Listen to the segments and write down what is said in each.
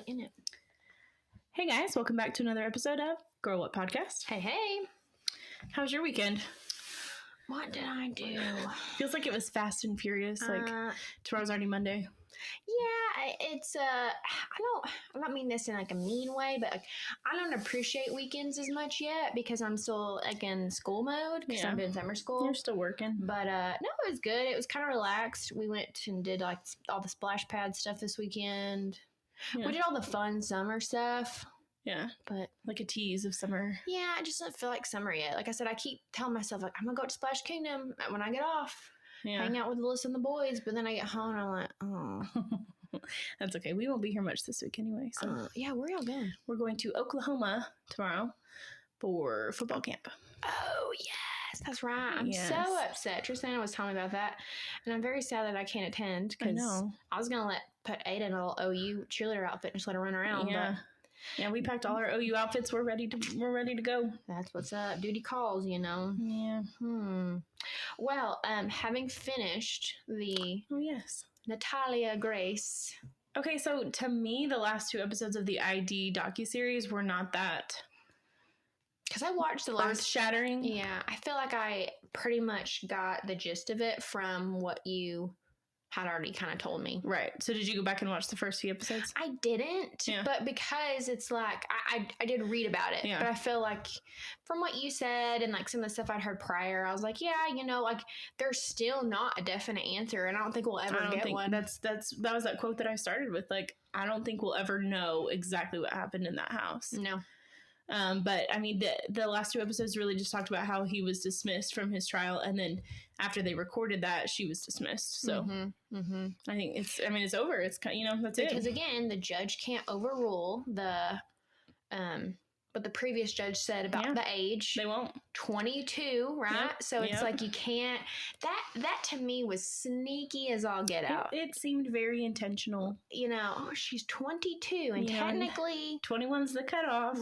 really in it. Hey guys, welcome back to another episode of Girl What Podcast. Hey. How was your weekend? What did I do? Feels like it was fast and furious. Like tomorrow's already Monday. Yeah, it's I'm not mean this in like a mean way, but like I don't appreciate weekends as much yet because I'm still like in school mode because I'm in summer school. You're still working. But no, it was good. It was kind of relaxed. We went and did like all the splash pad stuff this weekend. Yeah. We did all the fun summer stuff. Yeah. But like a tease of summer. Yeah, I just don't feel like summer yet. Like I said, I keep telling myself like I'm gonna go to Splash Kingdom when I get off. Yeah. Hang out with Alyssa and the boys, but then I get home and I'm like, oh. That's okay. We won't be here much this week anyway. So yeah, where are y'all going? We're going to Oklahoma tomorrow for football camp. Oh yes, that's right. I'm so upset. Tristana was telling me about that, and I'm very sad that I can't attend because I was gonna put Ada in a little OU cheerleader outfit and just let her run around. Yeah. Yeah, we packed all our OU outfits. We're ready to go. That's what's up. Duty calls, you know. Yeah. Well, having finished the Natalia Grace. Okay, so to me, the last 2 episodes of the ID docuseries were not that. Because I watched the last earth-shattering. Yeah, I feel like I pretty much got the gist of it from what you had already kind of told me. Right. So did you go back and watch the first few episodes? I didn't, but because it's like, I did read about it, but I feel like from what you said and like some of the stuff I'd heard prior, I was like, yeah, you know, like there's still not a definite answer and I don't think we'll ever get one. That was that quote that I started with. Like, I don't think we'll ever know exactly what happened in that house. No. But I mean, the last 2 episodes really just talked about how he was dismissed from his trial. And then after they recorded that, she was dismissed. So I think it's over. It's kind of, you know, that's it. Because again, the judge can't overrule what the previous judge said about the age. They won't. 22, right? Yep. So it's like you can't. That to me was sneaky as all get out. It seemed very intentional. You know, she's 22, and technically 21's the cutoff.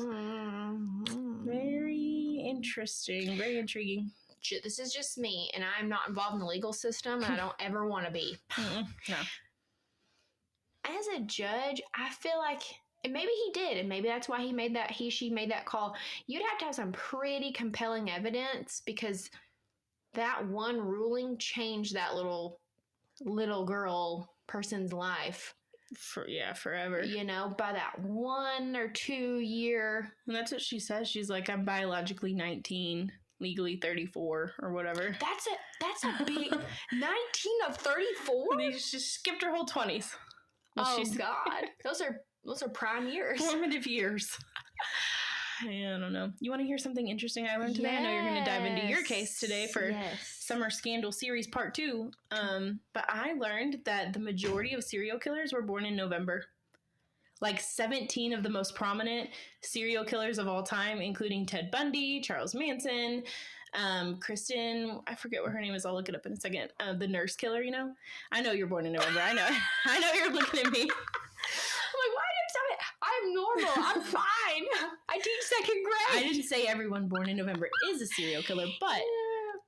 Very interesting. Very intriguing. This is just me, and I'm not involved in the legal system, and I don't ever want to be. No. As a judge, I feel like. And maybe he did, and maybe that's why she made that call. You'd have to have some pretty compelling evidence because that one ruling changed that little girl person's life. Forever. You know, by that 1 or 2 year. And that's what she says. She's like, I'm biologically 19, legally 34 or whatever. That's a big 19 of 34? They just skipped her whole 20s. Well, God. Those are prime years. Formative years. I don't know. You want to hear something interesting I learned today? I know you're going to dive into your case today for Summer Scandal Series Part 2. But I learned that the majority of serial killers were born in November. Like 17 of the most prominent serial killers of all time, including Ted Bundy, Charles Manson, Kristen, I forget what her name is. I'll look it up in a second. The nurse killer, you know? I know you're born in November. I know you're looking at me. I'm like, why did you tell me? I'm normal. I'm fine. I teach second grade. I didn't say everyone born in November is a serial killer, but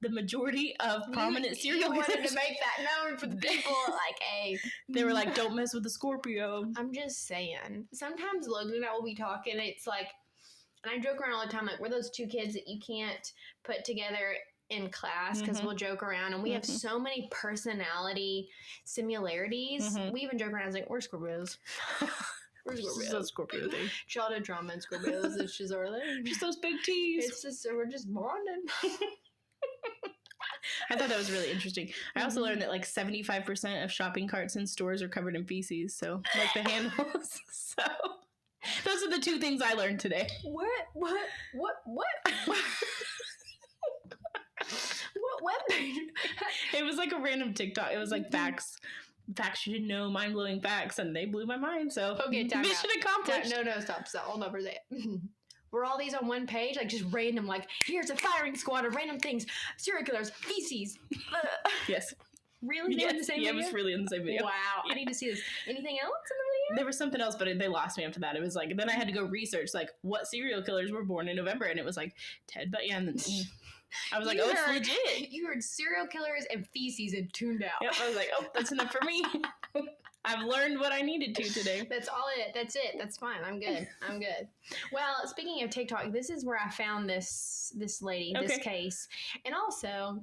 the majority of prominent serial killers. You wanted to make that known for the people. Like, hey. They were like, don't mess with the Scorpio. I'm just saying. Sometimes Logan and I will be talking. It's like, and I joke around all the time, like, we're those 2 kids that you can't put together in class because we'll joke around and we have so many personality similarities. We even joke around, I was like, we're Scorpios. We're Scorpios. So Scorpio thing. Childhood trauma and Scorpios. It's just our thing. Just those big T's. It's just, we're just bonding. I thought that was really interesting. I also learned that like 75% of shopping carts in stores are covered in feces. So like the handles. So those are the 2 things I learned today. What? What webpage? It was like a random TikTok. It was like facts you didn't know, mind-blowing facts, and they blew my mind. So mission accomplished. No, stop. Hold over there. Were all these on one page? Like just random, like here's a firing squad of random things, serial killers, feces. Yes. Really? Yes. In the same video? It was really in the same video. Wow. I need to see this. Anything else in the video? There was something else, but they lost me after that. It was like, then I had to go research like what serial killers were born in November, and it was like Ted Bundy. And I was like, it's legit. You heard serial killers and feces and tuned out. Yep, I was like, oh, that's enough for me. I've learned what I needed to today. That's it. That's fine. I'm good. Well, speaking of TikTok, this is where I found this lady, this case. And also,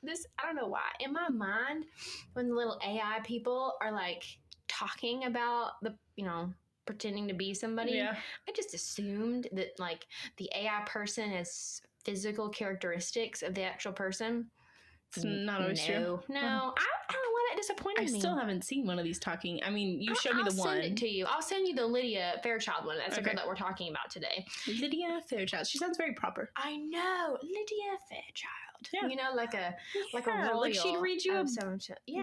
this, I don't know why. In my mind, when the little AI people are like talking about the, pretending to be somebody, I just assumed that like the AI person has physical characteristics of the actual person. It's not always true. No. I don't know why that disappointed me. I still haven't seen one of these talking. I mean, you showed me the one. I'll send it to you. I'll send you the Lydia Fairchild one. That's the girl that we're talking about today. Lydia Fairchild. She sounds very proper. I know. Lydia Fairchild. Yeah. Like a royal. Like she'd read you a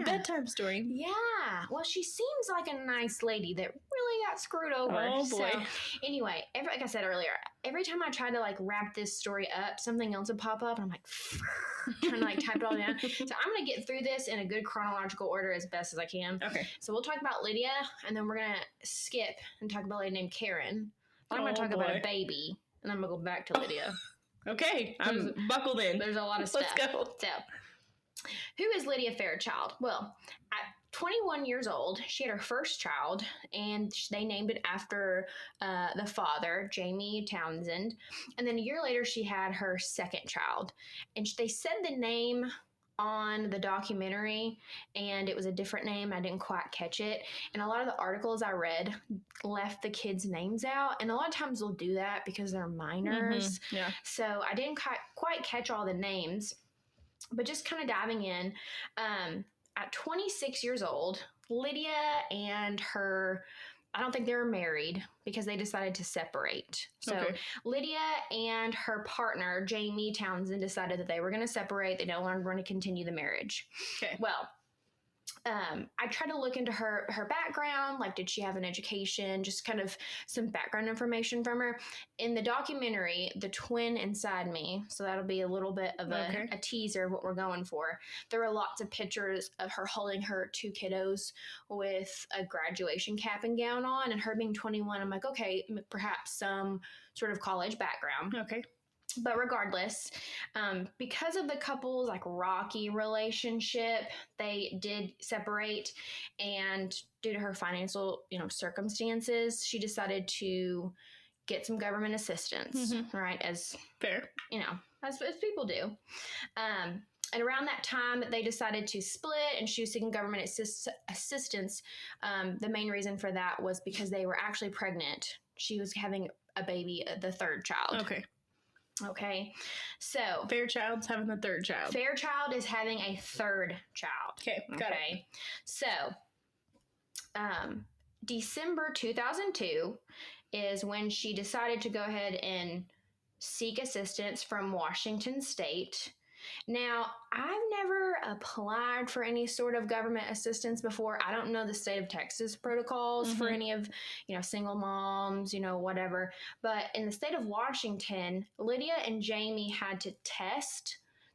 bedtime story. Yeah. Well, she seems like a nice lady that really got screwed over. Oh, boy. So, anyway, like I said earlier, every time I try to like wrap this story up, something else would pop up and I'm like trying to like type it all down. So I'm going to get through this in a good chronological order as best as I can. Okay. So we'll talk about Lydia and then we're going to skip and talk about a lady named Karen. I'm going to talk about a baby and then I'm going to go back to Lydia. Okay. I'm buckled in. There's a lot of stuff. Let's go. So, who is Lydia Fairchild? Well, at 21 years old, she had her first child, and they named it after the father, Jamie Townsend. And then a year later, she had her second child. And they said the name on the documentary, and it was a different name. I didn't quite catch it. And a lot of the articles I read left the kids' names out. And a lot of times they'll do that because they're minors. Mm-hmm. Yeah. So I didn't quite catch all the names. But just kind of diving in, at 26 years old, Lydia and her, I don't think they were married because they decided to separate. So Lydia and her partner, Jamie Townsend, decided that they were going to separate. They no longer want to continue the marriage. Okay. Well, I tried to look into her background, like did she have an education, just kind of some background information from her. In the documentary, The Twin Inside Me, so that'll be a little bit of a teaser of what we're going for. There are lots of pictures of her holding her two kiddos with a graduation cap and gown on, and her being 21. I'm like, okay, perhaps some sort of college background. Okay. But regardless, because of the couple's like rocky relationship, they did separate, and due to her financial, circumstances, she decided to get some government assistance, right? As fair, as people do. And around that time, they decided to split, and she was seeking government assistance. The main reason for that was because they were actually pregnant. She was having a baby, the third child. Okay, so Fairchild's having the third child. Fairchild is having a third child. Okay, got it. So, December 2002 is when she decided to go ahead and seek assistance from Washington State. Now, I've never applied for any sort of government assistance before. I don't know the state of Texas protocols for any of, single moms, whatever. But in the state of Washington, Lydia and Jamie had to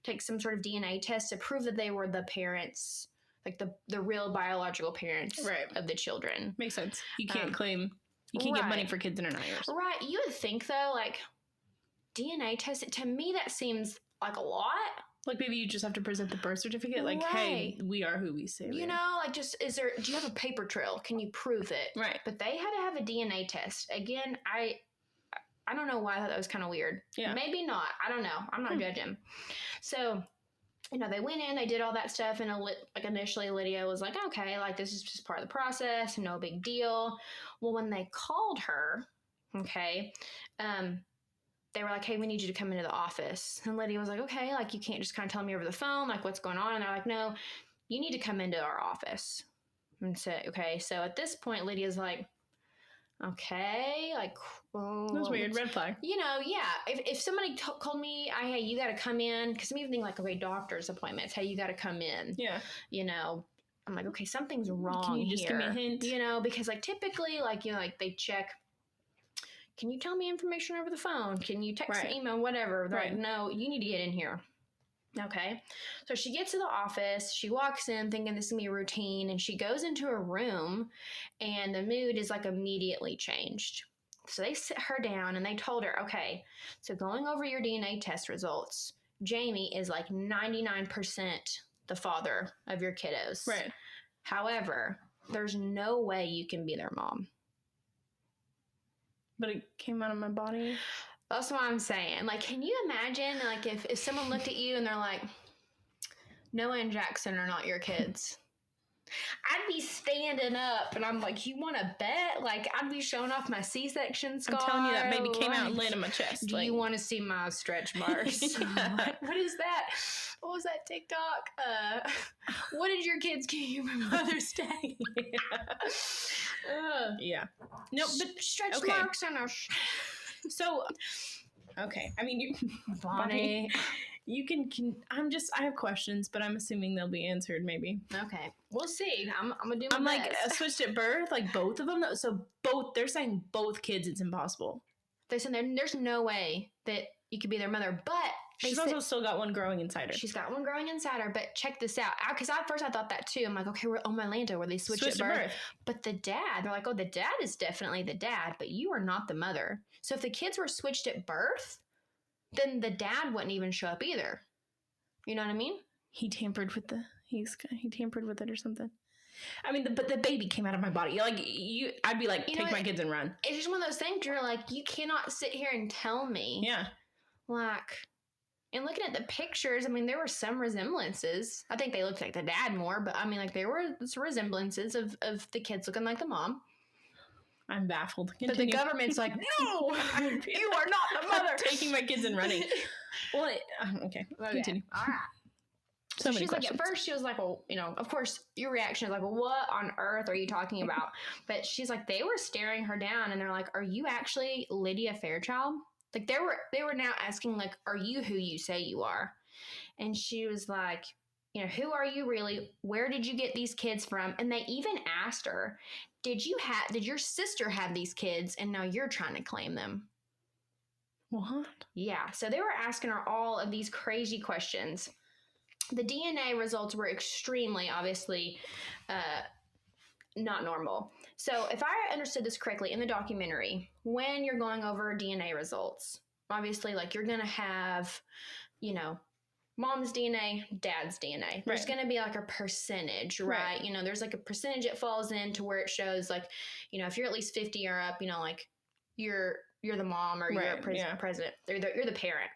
take some sort of DNA test to prove that they were the parents, like the real biological parents of the children. Makes sense. You can't claim, you can't get money for kids that are not yours. Right. You would think, though, like, DNA test, to me, that seems like a lot. Like maybe you just have to present the birth certificate. Like, hey, we are who we say we are. Like just, do you have a paper trail? Can you prove it? Right. But they had to have a DNA test. Again, I don't know why I thought that was kind of weird. Yeah. Maybe not. I don't know. I'm not judging. So, they went in, they did all that stuff. And like initially Lydia was like, okay, like this is just part of the process. No big deal. Well, when they called her, they were like, hey, we need you to come into the office. And Lydia was like, okay, like you can't just kind of tell me over the phone, like what's going on. And they're like, no, you need to come into our office. And so, so at this point, Lydia's like, okay, like, well, that's weird. Red flag. If somebody told me, hey, you got to come in, because I'm even thinking like, okay, doctor's appointments, hey, you got to come in. Yeah. I'm like, okay, something's wrong. Can you just give me a hint? Because like typically, like, like they check, can you tell me information over the phone? Can you text an email, whatever? They're like, no, you need to get in here. Okay. So she gets to the office. She walks in thinking this is going to be a routine. And she goes into a room and the mood is like immediately changed. So they sit her down and they told her, okay, so going over your DNA test results, Jamie is like 99% the father of your kiddos. Right. However, there's no way you can be their mom. But it came out of my body. That's what I'm saying. Like, can you imagine, like, if someone looked at you and they're like, Noah and Jackson are not your kids? I'd be standing up and I'm like, you want to bet? Like, I'd be showing off my C-section scar. I'm telling you, that baby came out and landed on my chest. Do you want to see my stretch marks? What is that? What was that TikTok? What did your kids give you for Mother's Day? Yeah. No, but stretch marks on our... So, okay. I mean, Bonnie. You can I have questions, but I'm assuming they'll be answered maybe. Okay. We'll see. I'm going to do my best. Like, switched at birth, like both of them. So they're saying both kids, it's impossible. They're saying there's no way that you could be their mother, but she's also still got one growing inside her. She's got one growing inside her, but check this out. Because at first I thought that too. I'm like, okay, we're on Mylanta where they switched at birth. But the dad, they're like, oh, the dad is definitely the dad, but you are not the mother. So if the kids were switched at birth, then the dad wouldn't even show up either. You know what I mean? He tampered with it or something. I mean, but the baby came out of my body. Like, I'd be like, take my kids and run. It's just one of those things. You're like, you cannot sit here and tell me. Yeah. Like, and looking at the pictures, I mean, there were some resemblances. I think they looked like the dad more, but I mean, like, there were some resemblances of the kids looking like the mom. I'm baffled. Continue. But the government's like, no, you are not the mother. Taking my kids and running. Well, okay. Continue. All right. So she's like, at first she was like, well, you know, of course your reaction is like, well, what on earth are you talking about? But she's like, they were staring her down and they're like, are you actually Lydia Fairchild? Like they were now asking like, are you who you say you are? And she was like, you know, who are you really? Where did you get these kids from? And they even asked her, did your sister have these kids and now you're trying to claim them? What? Yeah. So they were asking her all of these crazy questions. The DNA results were extremely, obviously, not normal. So if I understood this correctly in the documentary, when you're going over DNA results, obviously, like you're going to have, you know, mom's DNA, dad's DNA. There's going to be like a percentage, right? You know, there's like a percentage it falls into where it shows like, you know, if you're at least 50 or up, you know, like you're the mom or you're president, you're the parent.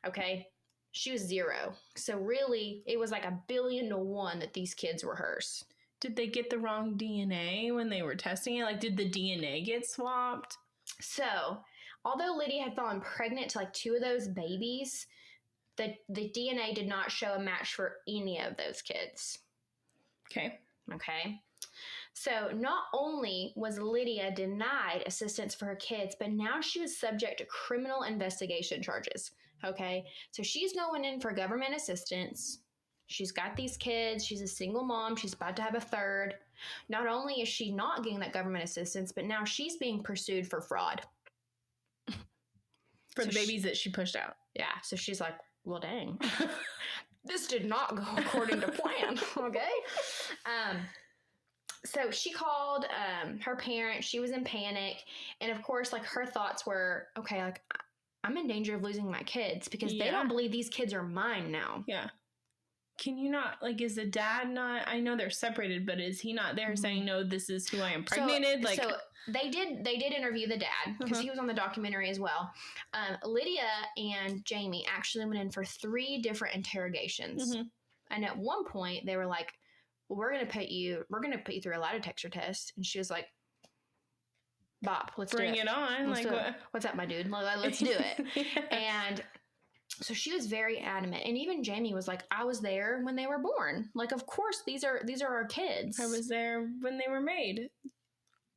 Okay. She was 0. So really it was like 1 billion to 1 that these kids were hers. Did they get the wrong DNA when they were testing it? Like, did the DNA get swapped? So although Lydia had fallen pregnant to like 2 of those babies, the DNA did not show a match for any of those kids. Okay. So not only was Lydia denied assistance for her kids, but now she was subject to criminal investigation charges. Okay. So she's going in for government assistance. She's got these kids. She's a single mom. She's about to have a third. Not only is she not getting that government assistance, but now she's being pursued for fraud. For the babies that she pushed out. Yeah. So she's like, well, dang, this did not go according to plan. Okay. So she called her parents. She was in panic. And of course, like her thoughts were, okay, like I'm in danger of losing my kids because they don't believe these kids are mine now. Yeah. Can you not, like, is the dad not, I know they're separated, but is he not there saying, no, this is who I am impregnated? So they did interview the dad because he was on the documentary as well. Lydia and Jamie actually went in for 3 different interrogations. And at one point they were like, well, we're going to put you through a lie detector test. And she was like, Bop, let's bring it on. Let's do it. What's up, my dude? Let's do it. And so she was very adamant. And even Jamie was like, I was there when they were born. Like, of course, these are our kids. I was there when they were made.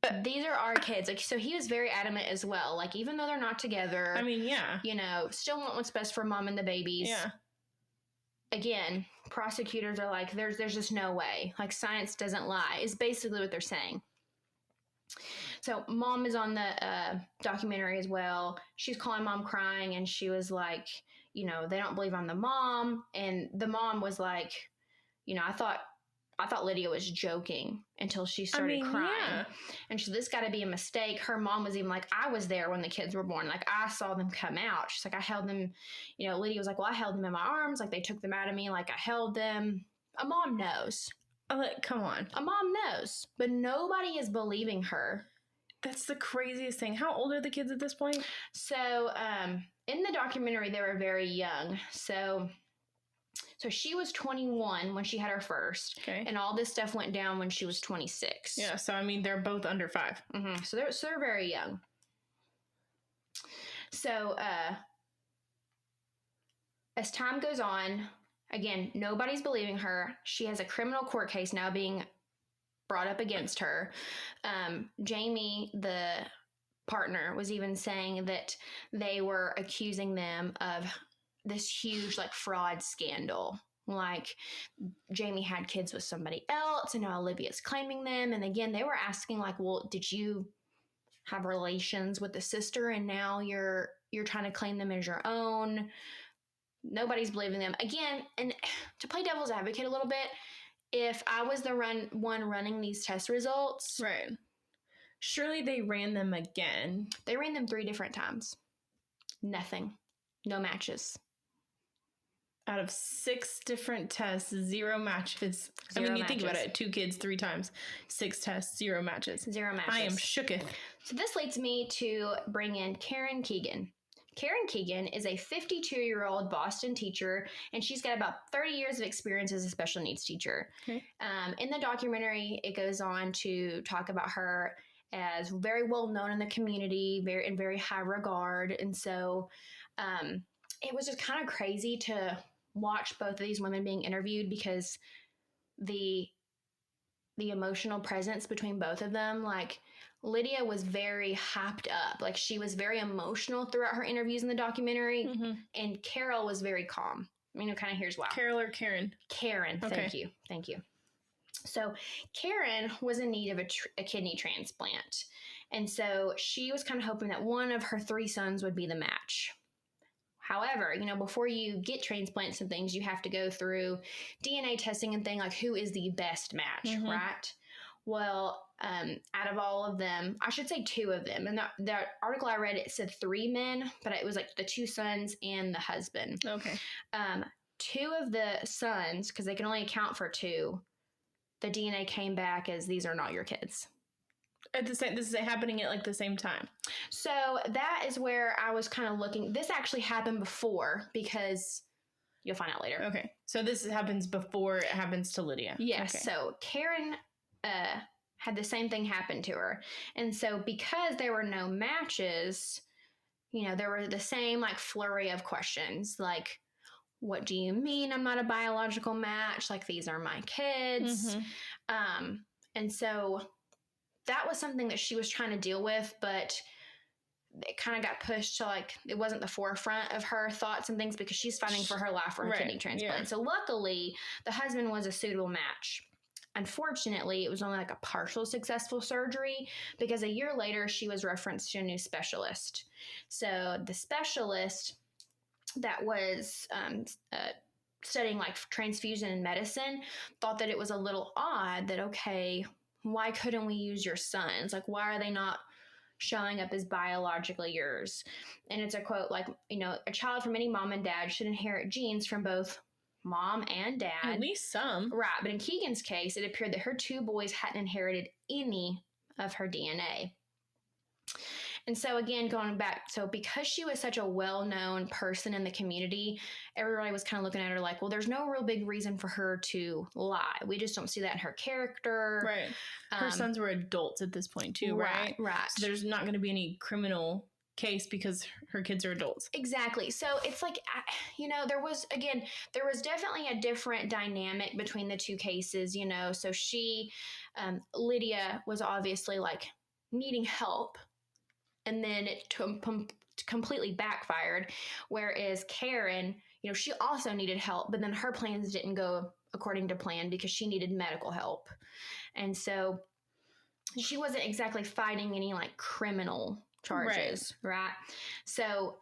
But these are our kids. Like, so he was very adamant as well. Like, even though they're not together. I mean, yeah. You know, still want what's best for mom and the babies. Yeah. Again, prosecutors are like, there's just no way. Like, science doesn't lie, is basically what they're saying. So mom is on the documentary as well. She's calling mom crying, and she was like, you know, they don't believe I'm the mom. And the mom was like, you know, I thought Lydia was joking until she started crying. Yeah. And so this got to be a mistake. Her mom was even like, I was there when the kids were born. Like, I saw them come out. She's like, I held them, you know, Lydia was like, well, I held them in my arms. Like, they took them out of me. Like, I held them. A mom knows. Come on. A mom knows, but nobody is believing her. That's the craziest thing. How old are the kids at this point? So, in the documentary, they were very young. So she was 21 when she had her first. Okay. And all this stuff went down when she was 26. Yeah, so I mean, they're both under 5. Mm-hmm. So they're very young. So, as time goes on, again, nobody's believing her. She has a criminal court case now being brought up against her. Jamie, the partner, was even saying that they were accusing them of this huge like fraud scandal. Like Jamie had kids with somebody else and now Olivia's claiming them. And again, they were asking like, well, did you have relations with the sister and now you're trying to claim them as your own? Nobody's believing them. Again, and to play devil's advocate a little bit, if I was the one running these test results. Right. Surely they ran them again. They ran them 3 different times. Nothing. No matches. Out of 6 different tests, 0 matches. You think about it. 2 kids, 3 times. 6 tests, 0 matches. 0 matches. I am shooketh. So this leads me to bring in Karen Keegan. Karen Keegan is a 52-year-old Boston teacher, and she's got about 30 years of experience as a special needs teacher. Okay. In the documentary, it goes on to talk about her as very well known in the community, in very high regard. And so it was just kind of crazy to watch both of these women being interviewed because the emotional presence between both of them, like Lydia was very hyped up. Like she was very emotional throughout her interviews in the documentary. Mm-hmm. And Carol was very calm. I mean, kind of here's why. Carol or Karen? Karen. Okay. Thank you. So Karen was in need of a kidney transplant. And so she was kind of hoping that one of her 3 sons would be the match. However, before you get transplants and things, you have to go through DNA testing and thing like who is the best match, mm-hmm. right? Well, out of all of them, I should say 2 of them. And the article I read, it said 3 men, but it was like the 2 sons and the husband. Okay. 2 of the sons, because they can only account for 2, the DNA came back as these are not your kids. This is happening at like the same time. So that is where I was kind of looking. This actually happened before because you'll find out later. Okay. So this happens before it happens to Lydia. Yes. Okay. So Karen had the same thing happen to her. And so because there were no matches, there were the same like flurry of questions like, what do you mean I'm not a biological match? Like these are my kids. Mm-hmm. And so that was something that she was trying to deal with, but it kind of got pushed to like, it wasn't the forefront of her thoughts and things because she's fighting for her life for her kidney transplant. Yeah. So luckily the husband was a suitable match. Unfortunately, it was only like a partial successful surgery because a year later she was referenced to a new specialist. So the specialist that was studying like transfusion and medicine thought that it was a little odd that, okay, why couldn't we use your sons? Like, why are they not showing up as biologically yours? And it's a quote like, a child from any mom and dad should inherit genes from both mom and dad. At least some. Right. But in Keegan's case, it appeared that her 2 boys hadn't inherited any of her DNA. And so again, going back, so because she was such a well-known person in the community, everybody was kind of looking at her like, well, there's no real big reason for her to lie. We just don't see that in her character. Right. Her sons were adults at this point too, right? Right. So there's not going to be any criminal case because her kids are adults. Exactly. So it's like, there was definitely a different dynamic between the 2 cases, so Lydia was obviously like needing help. And then it completely backfired. Whereas Karen, she also needed help, but then her plans didn't go according to plan because she needed medical help. And so she wasn't exactly fighting any like criminal charges, right? So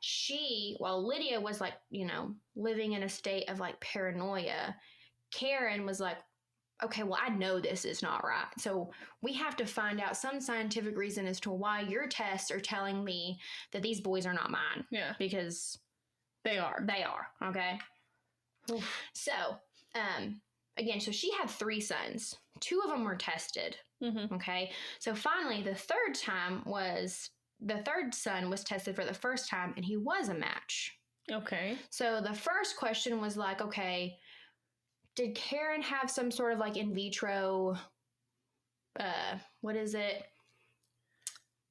while Lydia was like, living in a state of like paranoia, Karen was like, okay, well, I know this is not right. So we have to find out some scientific reason as to why your tests are telling me that these boys are not mine. Yeah. Because they are. Okay. Oof. So, again, so she had 3 sons. 2 of them were tested. Okay. So finally, the third son was tested for the first time, and he was a match. Okay. So the first question was like, okay, did Karen have some sort of like in vitro, what is it?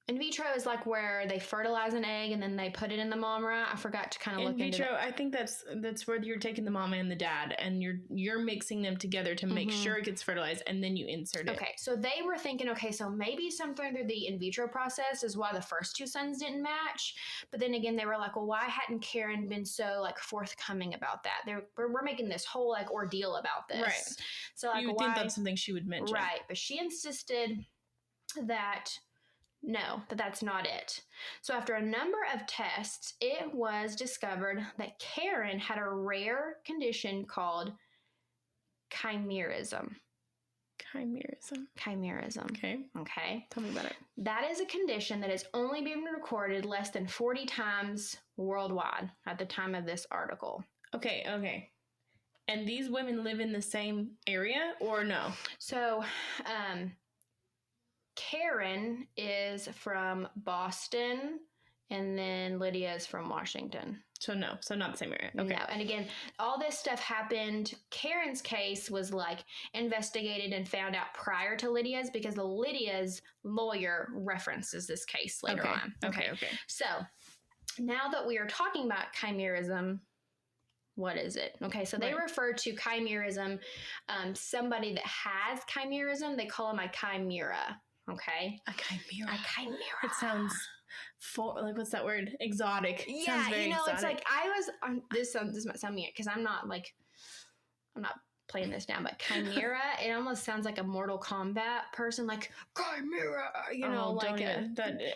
In vitro is like where they fertilize an egg and then they put it in the mama. I forgot to kind of look into I think that's where you're taking the mama and the dad and you're mixing them together to make sure it gets fertilized and then you insert it. Okay, so they were thinking, okay, so maybe something through the in vitro process is why the first 2 sons didn't match. But then again, they were like, well, why hadn't Karen been so like forthcoming about that? We're making this whole like ordeal about this. Right. So like, you would think that's something she would mention. Right, but she insisted that no, that's not it. So after a number of tests, it was discovered that Karen had a rare condition called chimerism. Chimerism. Okay. Tell me about it. That is a condition that has only been recorded less than 40 times worldwide at the time of this article. Okay. And these women live in the same area or no? So, Karen is from Boston, and then Lydia is from Washington. So not the same area. Okay. No, and again, all this stuff happened. Karen's case was like investigated and found out prior to Lydia's because Lydia's lawyer references this case later on. Okay. So now that we are talking about chimerism, what is it? Okay, so they refer to chimerism, somebody that has chimerism, they call them a chimera. Okay. A chimera. A chimera. It sounds like, what's that word? Exotic. Yeah, sounds very exotic. It's like I was this might sound weird because I'm not playing this down, but chimera, it almost sounds like a Mortal Kombat person, like chimera,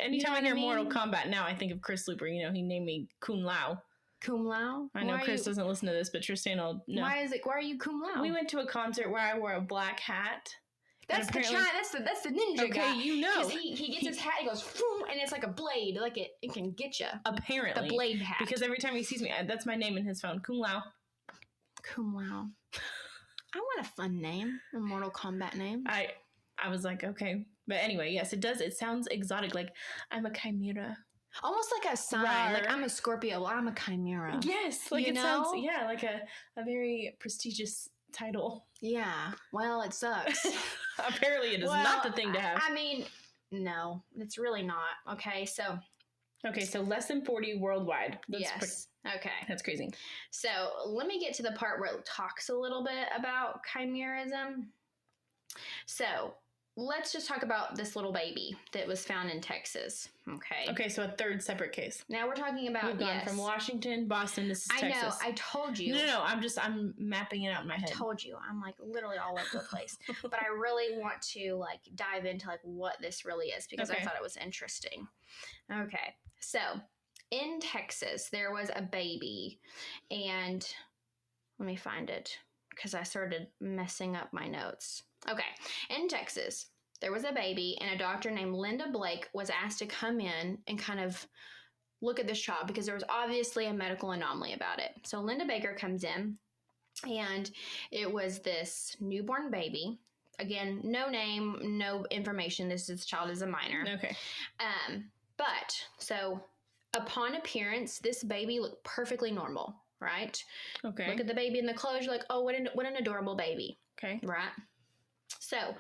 anytime I hear Mortal Kombat now, I think of Chris Looper. You know, he named me Kung Lao. Cum Lao? I know Chris doesn't listen to this, but Tristan will know. Why are you Cum Lao? We went to a concert where I wore a black hat. That's the ninja guy. Okay, you know. Because he gets his hat, he goes, and it's like a blade. Like it can get you. Apparently. The blade hat. Because every time he sees me, that's my name in his phone. Kung Lao. Cum Lao. I want a fun name. A Mortal Kombat name. I was like, okay. But anyway, yes, it does. It sounds exotic. Like, I'm a chimera. Almost like a sign. Rawr. Like, I'm a Scorpio. Well, I'm a chimera. Yes. Like, sounds, like a very prestigious title. Yeah. Well, it sucks. Apparently it is not the thing to have. I mean, no, it's really not. Okay, so less than 40 worldwide. Yes. Okay. That's crazy. So let me get to the part where it talks a little bit about chimerism. So let's just talk about this little baby that was found in Texas. Okay, so a third separate case. Now we're talking about, we've gone from Washington, Boston, this is Texas. I know, I told you. No, I'm mapping it out in my head. I told you. I'm like literally all over the place. But I really want to like dive into like what this really is because I thought it was interesting. Okay, so in Texas, there was a baby, and let me find it because I started messing up my notes. Okay, in Texas, there was a baby, and a doctor named Linda Blake was asked to come in and kind of look at this child because there was obviously a medical anomaly about it. So Linda Baker comes in, and it was this newborn baby. Again, no name, no information. This child is a minor. Okay. But so upon appearance, this baby looked perfectly normal, right? Okay. Look at the baby in the clothes. You're like, oh, what an adorable baby. Okay. Right. So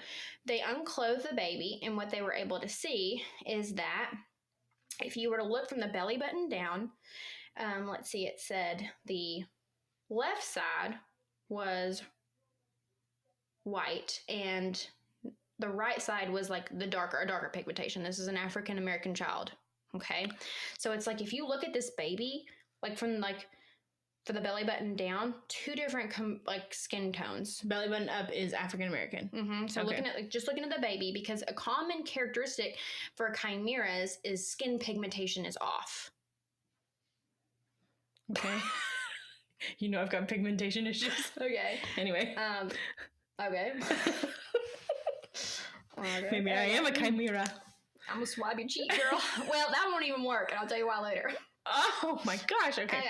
they unclothed the baby, and what they were able to see is that if you were to look from the belly button down, let's see, it said the left side was white and the right side was like a darker pigmentation. This is an African American child. Okay. So it's like if you look at this baby, like from for the belly button down, 2 different skin tones. Belly button up is African American. Mm-hmm. So looking at the baby, because a common characteristic for chimeras is skin pigmentation is off. Okay. You know I've got pigmentation issues. Okay. Anyway. Okay. Maybe I am a chimera. I'm gonna swab your cheek, girl. Well, that won't even work, and I'll tell you why later. Oh my gosh. Okay.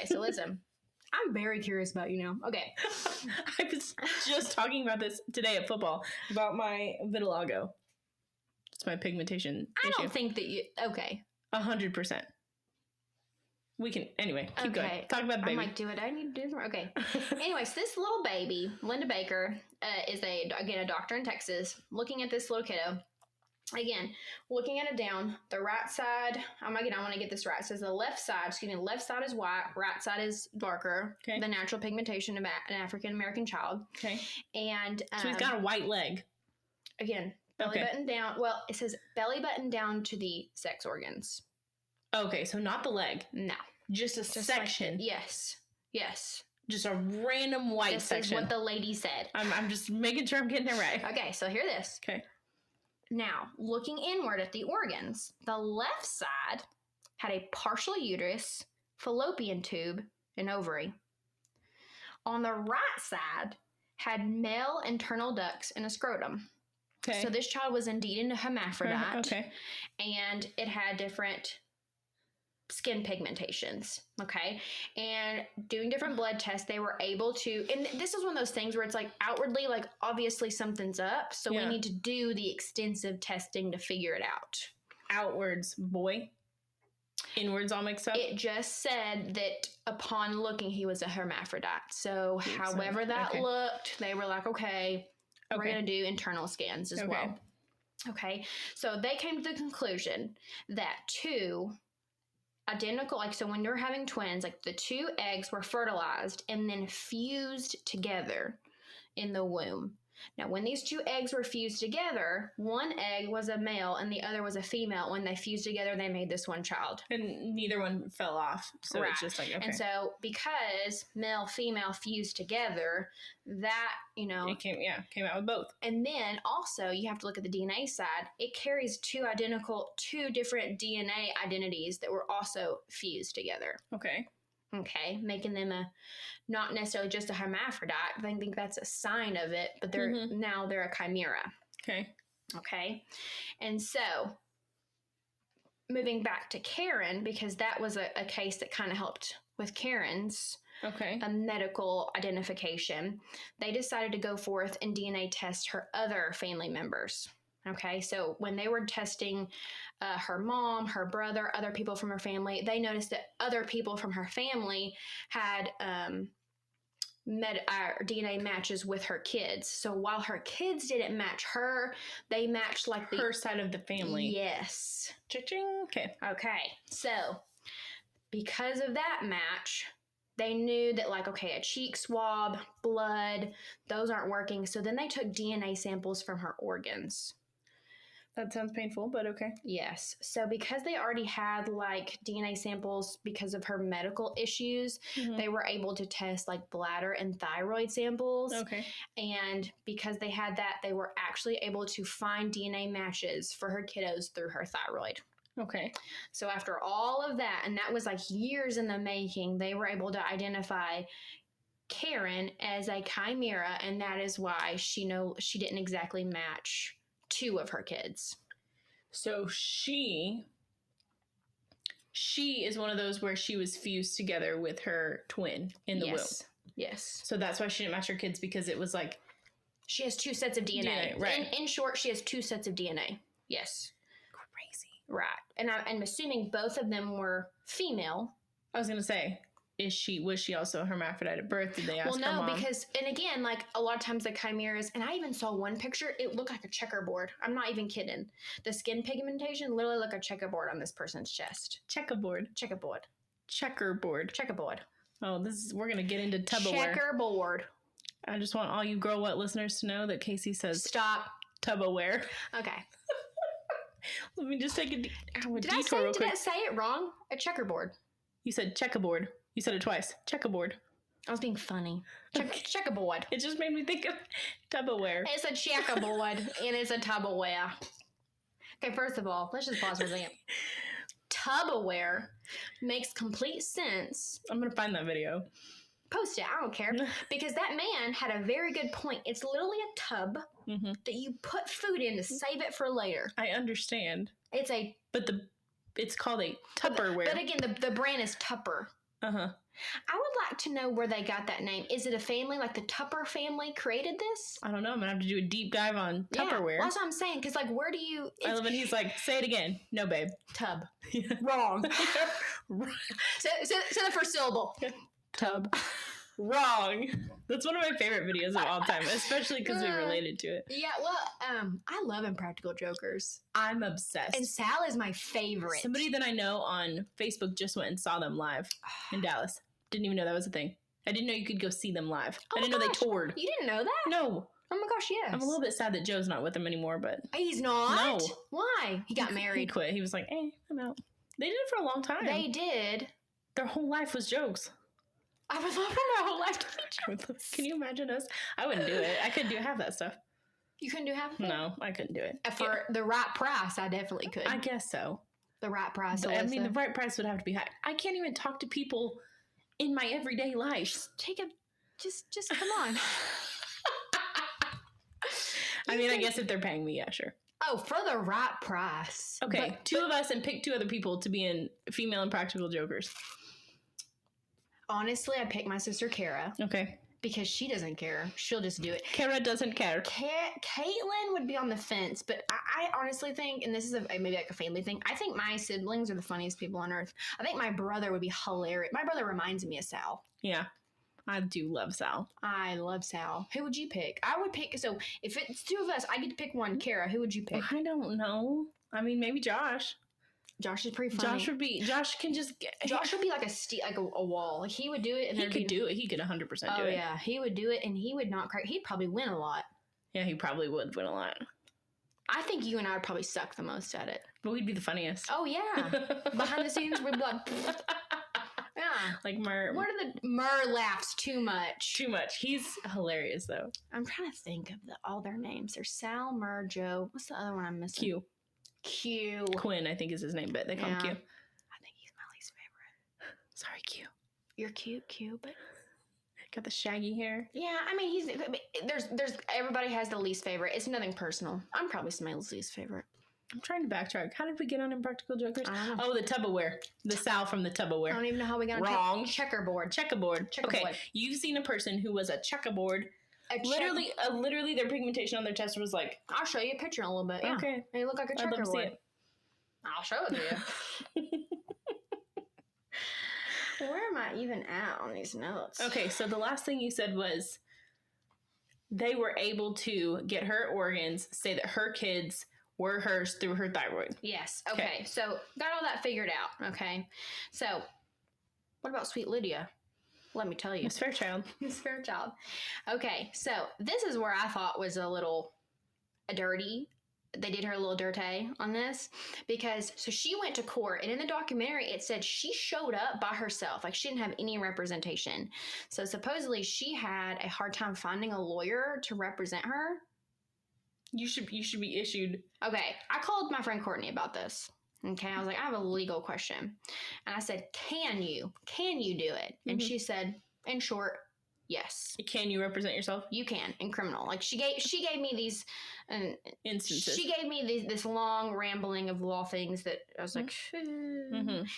So listen, I'm very curious about you now. Okay. I was just talking about this today at football, about my vitiligo. It's my pigmentation issue. I don't think that you... Okay. 100%. We can... Anyway, keep going. Talk about the baby. I'm like, do what I need to do? Okay. Anyways, this little baby, Linda Baker, is a doctor in Texas, looking at this little kiddo. Again, looking at it down, the right side, I want to get this right. It says the left side is white, right side is darker. Okay. The natural pigmentation of an African-American child. Okay. And so he's got a white leg. Again, belly button down. Well, it says belly button down to the sex organs. Okay, so not the leg. No. Just a section. Like yes. Just a random white section. This is what the lady said. I'm just making sure I'm getting it right. Okay, so hear this. Okay. Now, looking inward at the organs, the left side had a partial uterus, fallopian tube, and ovary. On the right side had male internal ducts and a scrotum. Okay. So this child was indeed a hermaphrodite. Okay. And it had different skin pigmentations. Okay. And doing different blood tests, they were able to, and this is one of those things where it's like outwardly, like obviously something's up. So we need to do the extensive testing to figure it out. Outwards, boy. Inwards all mixed up? It just said that upon looking, he was a hermaphrodite. So however that looked, they were like, okay, we're going to do internal scans as well. Okay. So they came to the conclusion that two identical, like, so when you're having twins, like the two eggs were fertilized and then fused together in the womb. Now, when these two eggs were fused together, one egg was a male and the other was a female. When they fused together, they made this one child. And neither one fell off. So it's just like, okay. And so because male, female fused together, that, you know. It came out with both. And then also you have to look at the DNA side. It carries two different DNA identities that were also fused together. Okay, making them not necessarily just a hermaphrodite. I think that's a sign of it, but now they're a chimera. Okay. And so, moving back to Karen, because that was a case that kind of helped with Karen's medical identification, they decided to go forth and DNA test her other family members. Okay, so when they were testing her mom, her brother, other people from her family, they noticed that other people from her family had DNA matches with her kids. So while her kids didn't match her, they matched like her side of the family. Yes. Cha-ching. Okay. So because of that match, they knew that, like, okay, a cheek swab, blood, those aren't working. So then they took DNA samples from her organs. That sounds painful, but okay. Yes. So because they already had like DNA samples because of her medical issues, they were able to test like bladder and thyroid samples. Okay. And because they had that, they were actually able to find DNA matches for her kiddos through her thyroid. Okay. So after all of that, and that was like years in the making, they were able to identify Karen as a chimera, and that is why she didn't exactly match two of her kids. So she is one of those where she was fused together with her twin in the womb. Yes. So that's why she didn't match her kids, because it was like she has two sets of DNA. Right. In short, she has two sets of DNA. Yes. Crazy. Right. And I'm assuming both of them were female. I was gonna say, was she also a hermaphrodite at birth? Did they ask her mom? Well, no, because, and again, like a lot of times the chimeras, and I even saw one picture, it looked like a checkerboard. I'm not even kidding. The skin pigmentation literally looked like a checkerboard on this person's chest. Checkerboard. Oh, we're going to get into Tupperware. Checkerboard. I just want all you Girl What listeners to know that Casey says stop Tupperware. Okay. Let me just take a detour real quick. Did I say it wrong? A checkerboard. You said checkerboard. You said it twice. Checkerboard. I was being funny. Checkerboard. It just made me think of Tupperware. It's a checkerboard and it's a Tupperware. Okay, first of all, let's just pause for a second. Tupperware makes complete sense. I'm going to find that video. Post it. I don't care. Because that man had a very good point. It's literally a tub that you put food in to save it for later. I understand. It's called a Tupperware. But again, the brand is Tupper. Uh-huh. I would like to know where they got that name. Is it a family, like the Tupper family created this? I don't know. I'm going to have to do a deep dive on Tupperware. Well, that's what I'm saying. Because, like, where do you... I love when he's like, say it again. No, babe. Tub. Wrong. Say the first syllable. Tub. Wrong. That's one of my favorite videos of all time, especially because we related to it. Yeah, well, I love Impractical Jokers. I'm obsessed. And Sal is my favorite. Somebody that I know on Facebook just went and saw them live in Dallas. Didn't even know that was a thing. I didn't know you could go see them live. I didn't know they toured. You didn't know that? No. Oh my gosh, yes. I'm a little bit sad that Joe's not with them anymore, but... He's not? No. Why? He got married. He quit. He was like, I'm out. They did it for a long time. They did. Their whole life was jokes. I would love for my whole life to be jokes. Can you imagine us? I wouldn't do it. I couldn't do half that stuff. You couldn't do half of it? No, I couldn't do it. For the right price, I definitely could. I guess so. The right price. I mean, the right price would have to be high. I can't even talk to people in my everyday life. Just come on. I mean, I guess if they're paying me, yeah, sure. Oh, for the right price. Okay, two of us and pick two other people to be in Female Impractical Jokers. Honestly, I picked my sister Kara. Okay. Because she doesn't care. She'll just do it. Kara doesn't care. Caitlin would be on the fence, but I honestly think, and this is maybe like a family thing, I think my siblings are the funniest people on earth. I think my brother would be hilarious. My brother reminds me of Sal. Yeah. I do love Sal. I love Sal. Who would you pick? I would pick, so if it's two of us, I get to pick one. Kara, who would you pick? I don't know. I mean, maybe Josh. Josh is pretty funny. Josh can just get... Josh would be like a wall. Like, he would do it. And he could do it. He could 100% do it. Oh, yeah. He would do it, and he would not crack. He'd probably win a lot. Yeah, he probably would win a lot. I think you and I would probably suck the most at it. But we'd be the funniest. Oh, yeah. Behind the scenes, we'd be like... Yeah. Like Murr. Murr laughs too much. Too much. He's hilarious, though. I'm trying to think of all their names. There's Sal, Murr, Joe. What's the other one I'm missing? Q. Quinn, I think is his name, but they call him Q. I think he's my least favorite. Sorry, Q. You're cute, Q, but... Got the shaggy hair. Yeah, I mean, there's everybody has the least favorite. It's nothing personal. I'm probably Smiley's least favorite. I'm trying to backtrack. How did we get on Impractical Jokers? I don't know. Oh, the Tupperware. The Sal from the Tupperware. I don't even know how we got on Wrong. Checkerboard. Okay, you've seen a person who was a checkerboard. Literally, their pigmentation on their chest was like... I'll show you a picture in a little bit. Yeah. Okay. They look like a checkerboard. I'd love to see it. I'll show it to you. Where am I even at on these notes? Okay, so the last thing you said was they were able to get her organs, say that her kids were hers through her thyroid. Yes. Okay. So got all that figured out. Okay. So what about sweet Lydia? Let me tell you. Miss Fairchild. Miss Fairchild. Okay. So this is where I thought was a little dirty. They did her a little dirty on this because so she went to court and in the documentary it said she showed up by herself. Like she didn't have any representation. So supposedly she had a hard time finding a lawyer to represent her. You should be issued. Okay. I called my friend Courtney about this. Okay. I was like, I have a legal question. And I said, can you do it? And she said, in short, yes. Can you represent yourself? You can in criminal. Like she gave me these instances. She gave me this long rambling of law things that I was like,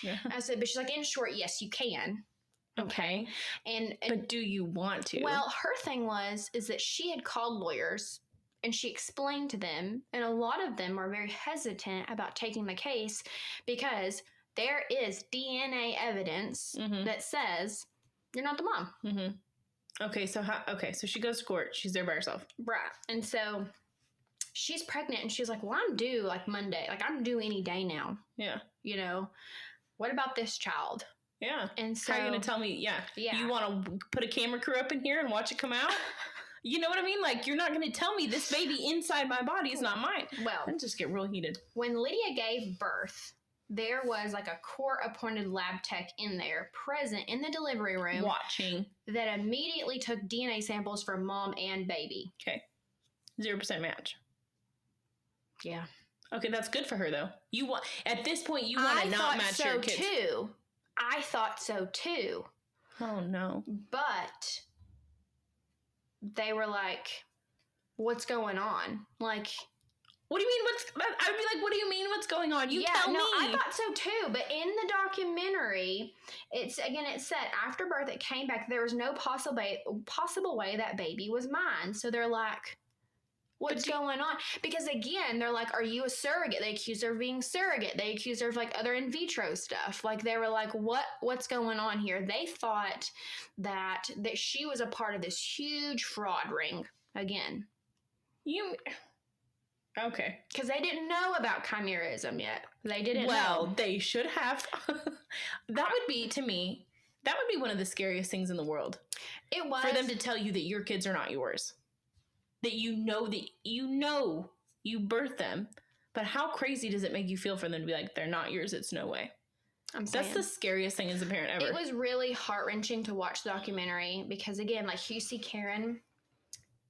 yeah. I said, but she's like, in short, yes, you can. Okay. But do you want to? Well, her thing is that she had called lawyers and she explained to them, and a lot of them were very hesitant about taking the case because there is DNA evidence that says you're not the mom. Mm-hmm. Okay, so she goes to court. She's there by herself. Right. And so she's pregnant and she's like, well, I'm due like Monday. Like I'm due any day now. Yeah. You know, what about this child? Yeah. And so how are you going to tell me? Yeah. You want to put a camera crew up in here and watch it come out? You know what I mean? Like, you're not going to tell me this baby inside my body is not mine. Well, then just get real heated. When Lydia gave birth, there was like a court-appointed lab tech in there present in the delivery room. Watching. That immediately took DNA samples from mom and baby. Okay. 0% match. Yeah. Okay, that's good for her, though. At this point, you want to not match your kids. I thought so, too. Oh, no. But they were like, what's going on? Like, What do you mean? I'd be like, what do you mean? What's going on? You tell me. I thought so too. But in the documentary, it said after birth, it came back. There was no possible way that baby was mine. So they're like, what's going on? Because again, they're like, are you a surrogate? They accused her of being surrogate. They accused her of like other in vitro stuff. Like they were like, what's going on here? They thought that she was a part of this huge fraud ring again. Okay. Because they didn't know about chimerism yet. They didn't know. Well, they should have. That would be, to me, that would be one of the scariest things in the world. It was. For them to tell you that your kids are not yours. That you know you birthed them. But how crazy does it make you feel for them to be like, they're not yours, it's no way. That's the scariest thing as a parent ever. It was really heart-wrenching to watch the documentary because, again, like you see Karen,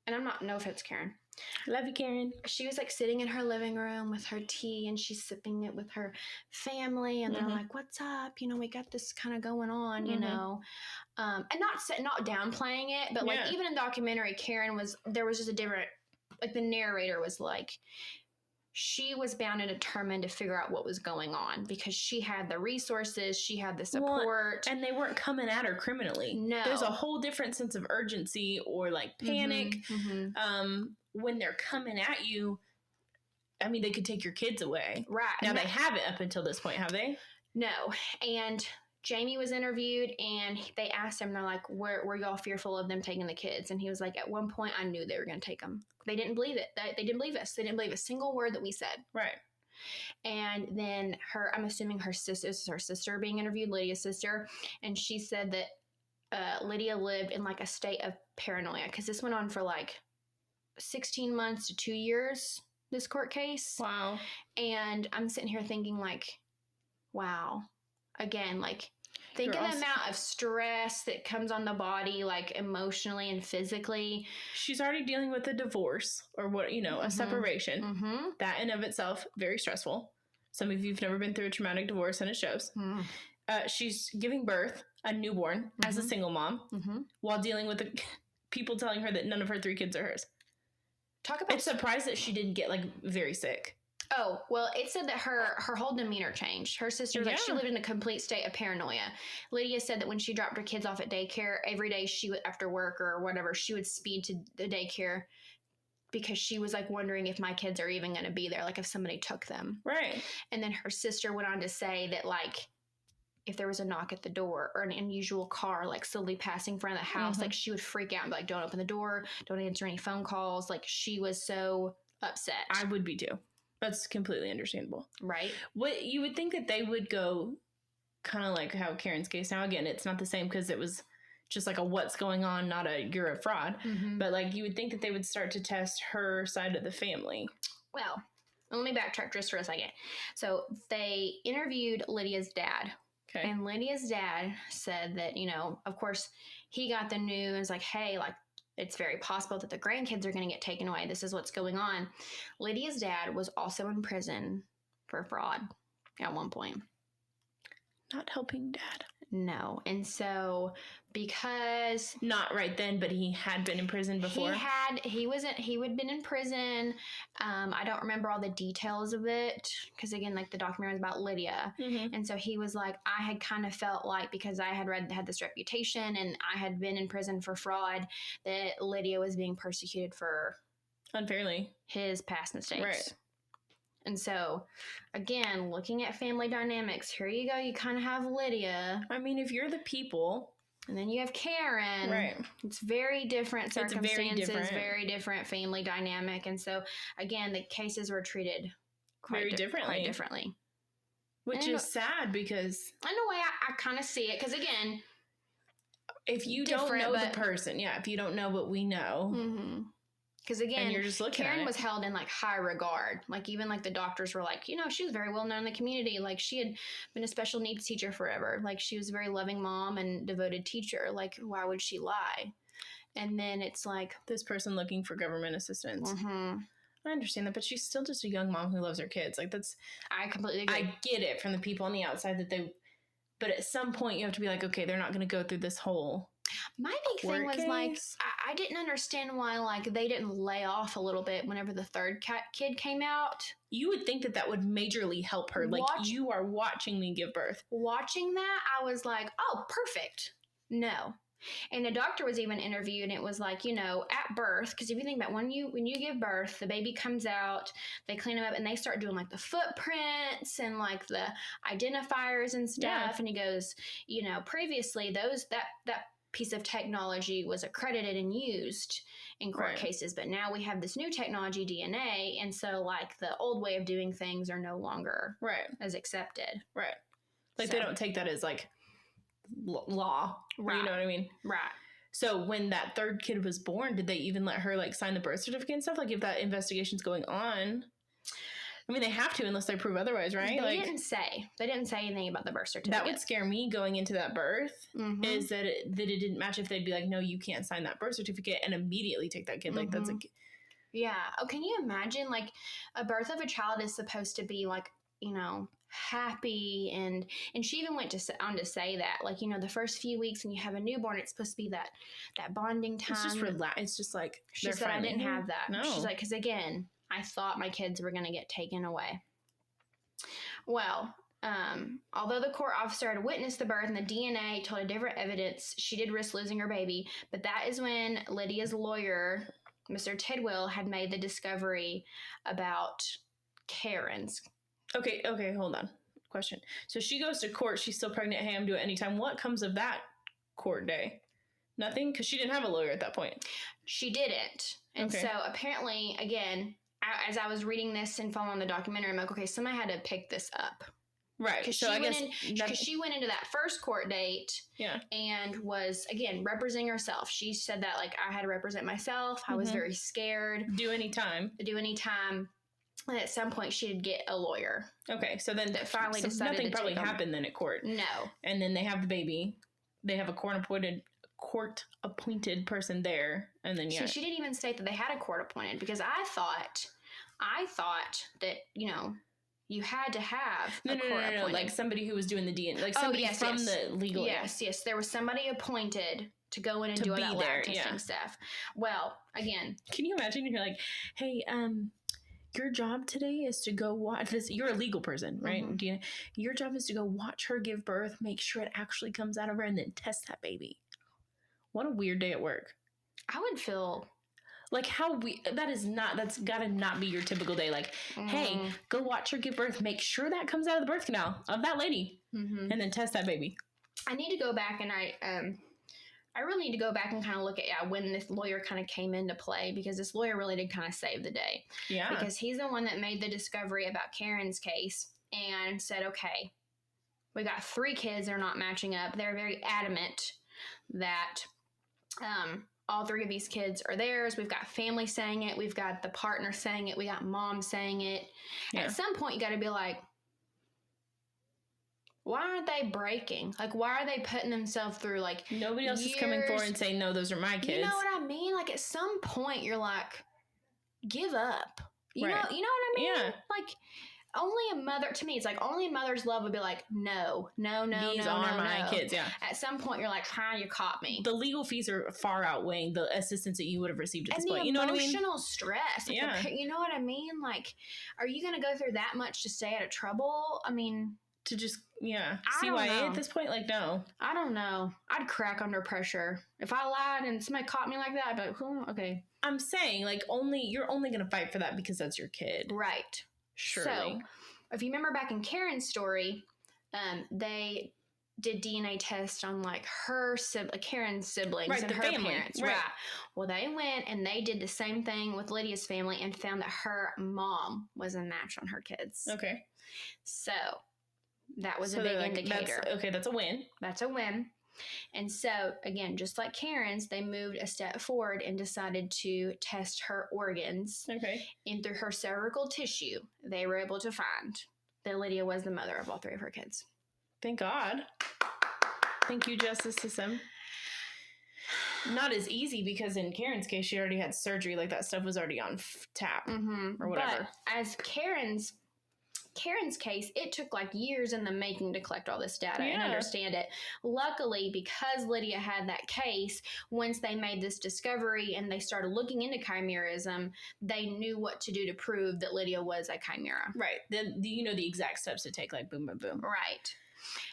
and no offense, Karen. Love you, Karen. She was like sitting in her living room with her tea and she's sipping it with her family and they're like, what's up? You know, we got this kind of going on, you know, and not downplaying it, but like even in the documentary, there was just a different, like the narrator was like, she was bound and determined to figure out what was going on because she had the resources, she had the support. And they weren't coming at her criminally. No. There's a whole different sense of urgency or like panic. When they're coming at you, I mean, they could take your kids away. Right. Now, they haven't up until this point, have they? No. And Jamie was interviewed and they asked him, they're like, were y'all fearful of them taking the kids? And he was like, at one point, I knew they were going to take them. They didn't believe it. They didn't believe us. They didn't believe a single word that we said. Right. And then I'm assuming her sister, this is her sister being interviewed, Lydia's sister. And she said that Lydia lived in like a state of paranoia because this went on for like 16 months to 2 years, this court case. Wow. And I'm sitting here thinking like, wow. Again, like think of the amount of stress that comes on the body, like emotionally and physically. She's already dealing with a divorce or a separation. That in of itself, very stressful. Some of you've never been through a traumatic divorce and it shows. She's giving birth, a newborn, as a single mom while dealing with people telling her that none of her 3 kids are hers. It's surprised that she didn't get like very sick. Oh, well, it said that her whole demeanor changed. Her sister, like, she lived in a complete state of paranoia. Lydia said that when she dropped her kids off at daycare, every day she would, after work or whatever, she would speed to the daycare because she was like wondering if my kids are even going to be there, like if somebody took them. Right. And then her sister went on to say that like if there was a knock at the door or an unusual car like slowly passing in front of the house, like she would freak out and be like, don't open the door, don't answer any phone calls. Like she was so upset. I would be too. That's completely understandable. Right. What you would think that they would go kind of like how Karen's case. Now, again, it's not the same because it was just like a what's going on, not a you're a fraud. But like you would think that they would start to test her side of the family. Well, let me backtrack just for a second. So they interviewed Lydia's dad. Okay. And Lydia's dad said that, of course, he got the news like, hey, like, it's very possible that the grandkids are going to get taken away. This is what's going on. Lydia's dad was also in prison for fraud at one point. Not helping dad. No. And so because not right then, but he had been in prison before. He had been in prison. I don't remember all the details of it because again, like the documentary was about Lydia. And so he was like, I had kind of felt like because I had had this reputation and I had been in prison for fraud that Lydia was being persecuted for unfairly his past mistakes. Right. And so, again, looking at family dynamics, here you go. You kind of have Lydia. I mean, if you're the people. And then you have Karen. Right. It's very different circumstances, very different family dynamic. And so, again, the cases were treated quite differently. Which is sad because... In a way, I kind of see it. Because, again... If you don't know the person, if you don't know what we know... Because again, you're just Karen was held in like high regard. Like even like the doctors were like, she was very well known in the community. Like she had been a special needs teacher forever. Like she was a very loving mom and devoted teacher. Like why would she lie? And then it's like this person looking for government assistance. I understand that, but she's still just a young mom who loves her kids. Like I completely agree. I get it from the people on the outside but at some point you have to be like, okay, they're not going to go through this whole My big thing was like, I didn't understand why like they didn't lay off a little bit whenever the third kid came out. You would think that would majorly help her. Like, you are watching me give birth. Watching that, I was like, oh, perfect. No. And the doctor was even interviewed, and it was like, you know, at birth, because if you think about when you give birth, the baby comes out, they clean him up, and they start doing like the footprints and like the identifiers and stuff. Yeah. And he goes, you know, previously that piece of technology was accredited and used in court cases, but now we have this new technology, DNA, and so like the old way of doing things are no longer as accepted. Right. Like they don't take that as like law. Right. You know what I mean? Right. So when that third kid was born, did they even let her like sign the birth certificate and stuff? Like if that investigation's going on, I mean, they have to unless they prove otherwise, right? They didn't say. They didn't say anything about the birth certificate. That would scare me going into that birth, is that it didn't match if they'd be like, no, you can't sign that birth certificate and immediately take that kid. Like that's like, yeah. Oh, can you imagine like a birth of a child is supposed to be like, you know, happy, and she even went on to say that, like, you know, the first few weeks when you have a newborn, it's supposed to be that bonding time. It's just it's just like she said, I didn't have that. No, she's like, because again, I thought my kids were going to get taken away. Well, although the court officer had witnessed the birth and the DNA told a different evidence, she did risk losing her baby. But that is when Lydia's lawyer, Mr. Tidwell, had made the discovery about Karen's. Okay, hold on. Question. So she goes to court. She's still pregnant. Hey, I'm doing it anytime. What comes of that court day? Nothing? Because she didn't have a lawyer at that point. She didn't. And so apparently, again, as I was reading this and following the documentary, I'm like, okay, somebody had to pick this up. Right. Because she went into that first court date and was, again, representing herself. She said that, like, I had to represent myself. I was very scared. Do any time. And at some point, she'd get a lawyer. Okay, so then finally decided nothing probably happened then at court. No. And then they have the baby. They have a court-appointed person there, and then So she didn't even state that they had a court-appointed, because I thought that, you know, you had to have a court-appointed. No, like somebody who was doing the DNA, like somebody from the legal. Yes, there was somebody appointed to go in and do all that lab testing stuff. Well, again, can you imagine? You're like, hey, your job today is to go watch this. You're a legal person, right? Your job is to go watch her give birth, make sure it actually comes out of her, and then test that baby. What a weird day at work. I would feel like that's gotta not be your typical day. Like, hey, go watch her give birth, make sure that comes out of the birth canal of that lady, and then test that baby. I need to go back and I really need to go back and kind of look at when this lawyer kind of came into play, because this lawyer really did kind of save the day. Yeah. Because he's the one that made the discovery about Karen's case and said, okay, we got 3 kids that are not matching up. They're very adamant that all 3 of these kids are theirs. We've got family saying it. We've got the partner saying it. We got mom saying it. Yeah. At some point, you got to be like, why aren't they breaking? Like, why are they putting themselves through, like, nobody else is coming forward and saying, no, those are my kids. You know what I mean? Like, at some point, you're like, give up. You know what I mean? Yeah. Like, only a mother, to me, it's like only a mother's love would be like, no. These are my kids, yeah. At some point, you're like, you caught me. The legal fees are far outweighing the assistance that you would have received at this point. You know what I mean? Emotional stress. Like you know what I mean? Like, are you going to go through that much to stay out of trouble? I mean... To just, CYA at this point? Like, no. I don't know. I'd crack under pressure. If I lied and somebody caught me like that, I'd be like, okay. I'm saying, like, you're only going to fight for that because that's your kid. Right. Surely. So, if you remember back in Karen's story, they did DNA tests on, like, Karen's siblings and her parents. Right. Well, they went and they did the same thing with Lydia's family and found that her mom was a match on her kids. Okay. So... that was a big indicator. That's a win. That's a win. And so, again, just like Karen's, they moved a step forward and decided to test her organs. Okay. And through her cervical tissue, they were able to find that Lydia was the mother of all 3 of her kids. Thank God. Thank you, justice system. Not as easy because in Karen's case, she already had surgery. Like, that stuff was already on tap or whatever. But as Karen's Karen's case, it took like years in the making to collect all this data and understand it. Luckily, because Lydia had that case, once they made this discovery and they started looking into chimerism, they knew what to do to prove that Lydia was a chimera. Right. Then you know the exact steps to take, like boom, boom, boom. Right.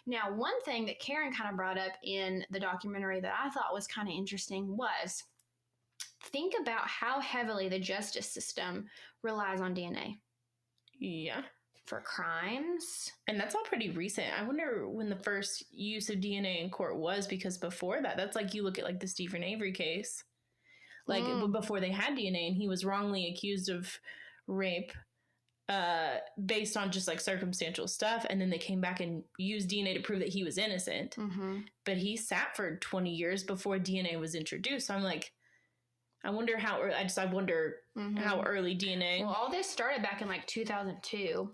Now, one thing that Karen kind of brought up in the documentary that I thought was kind of interesting was, think about how heavily the justice system relies on DNA. Yeah. For crimes. And that's all pretty recent. I wonder when the first use of DNA in court was, because before that, that's like you look at like the Stephen Avery case. Like before they had DNA and he was wrongly accused of rape based on just like circumstantial stuff. And then they came back and used DNA to prove that he was innocent. Mm-hmm. But he sat for 20 years before DNA was introduced. So I'm like, I wonder how early DNA. Well, all this started back in like 2002.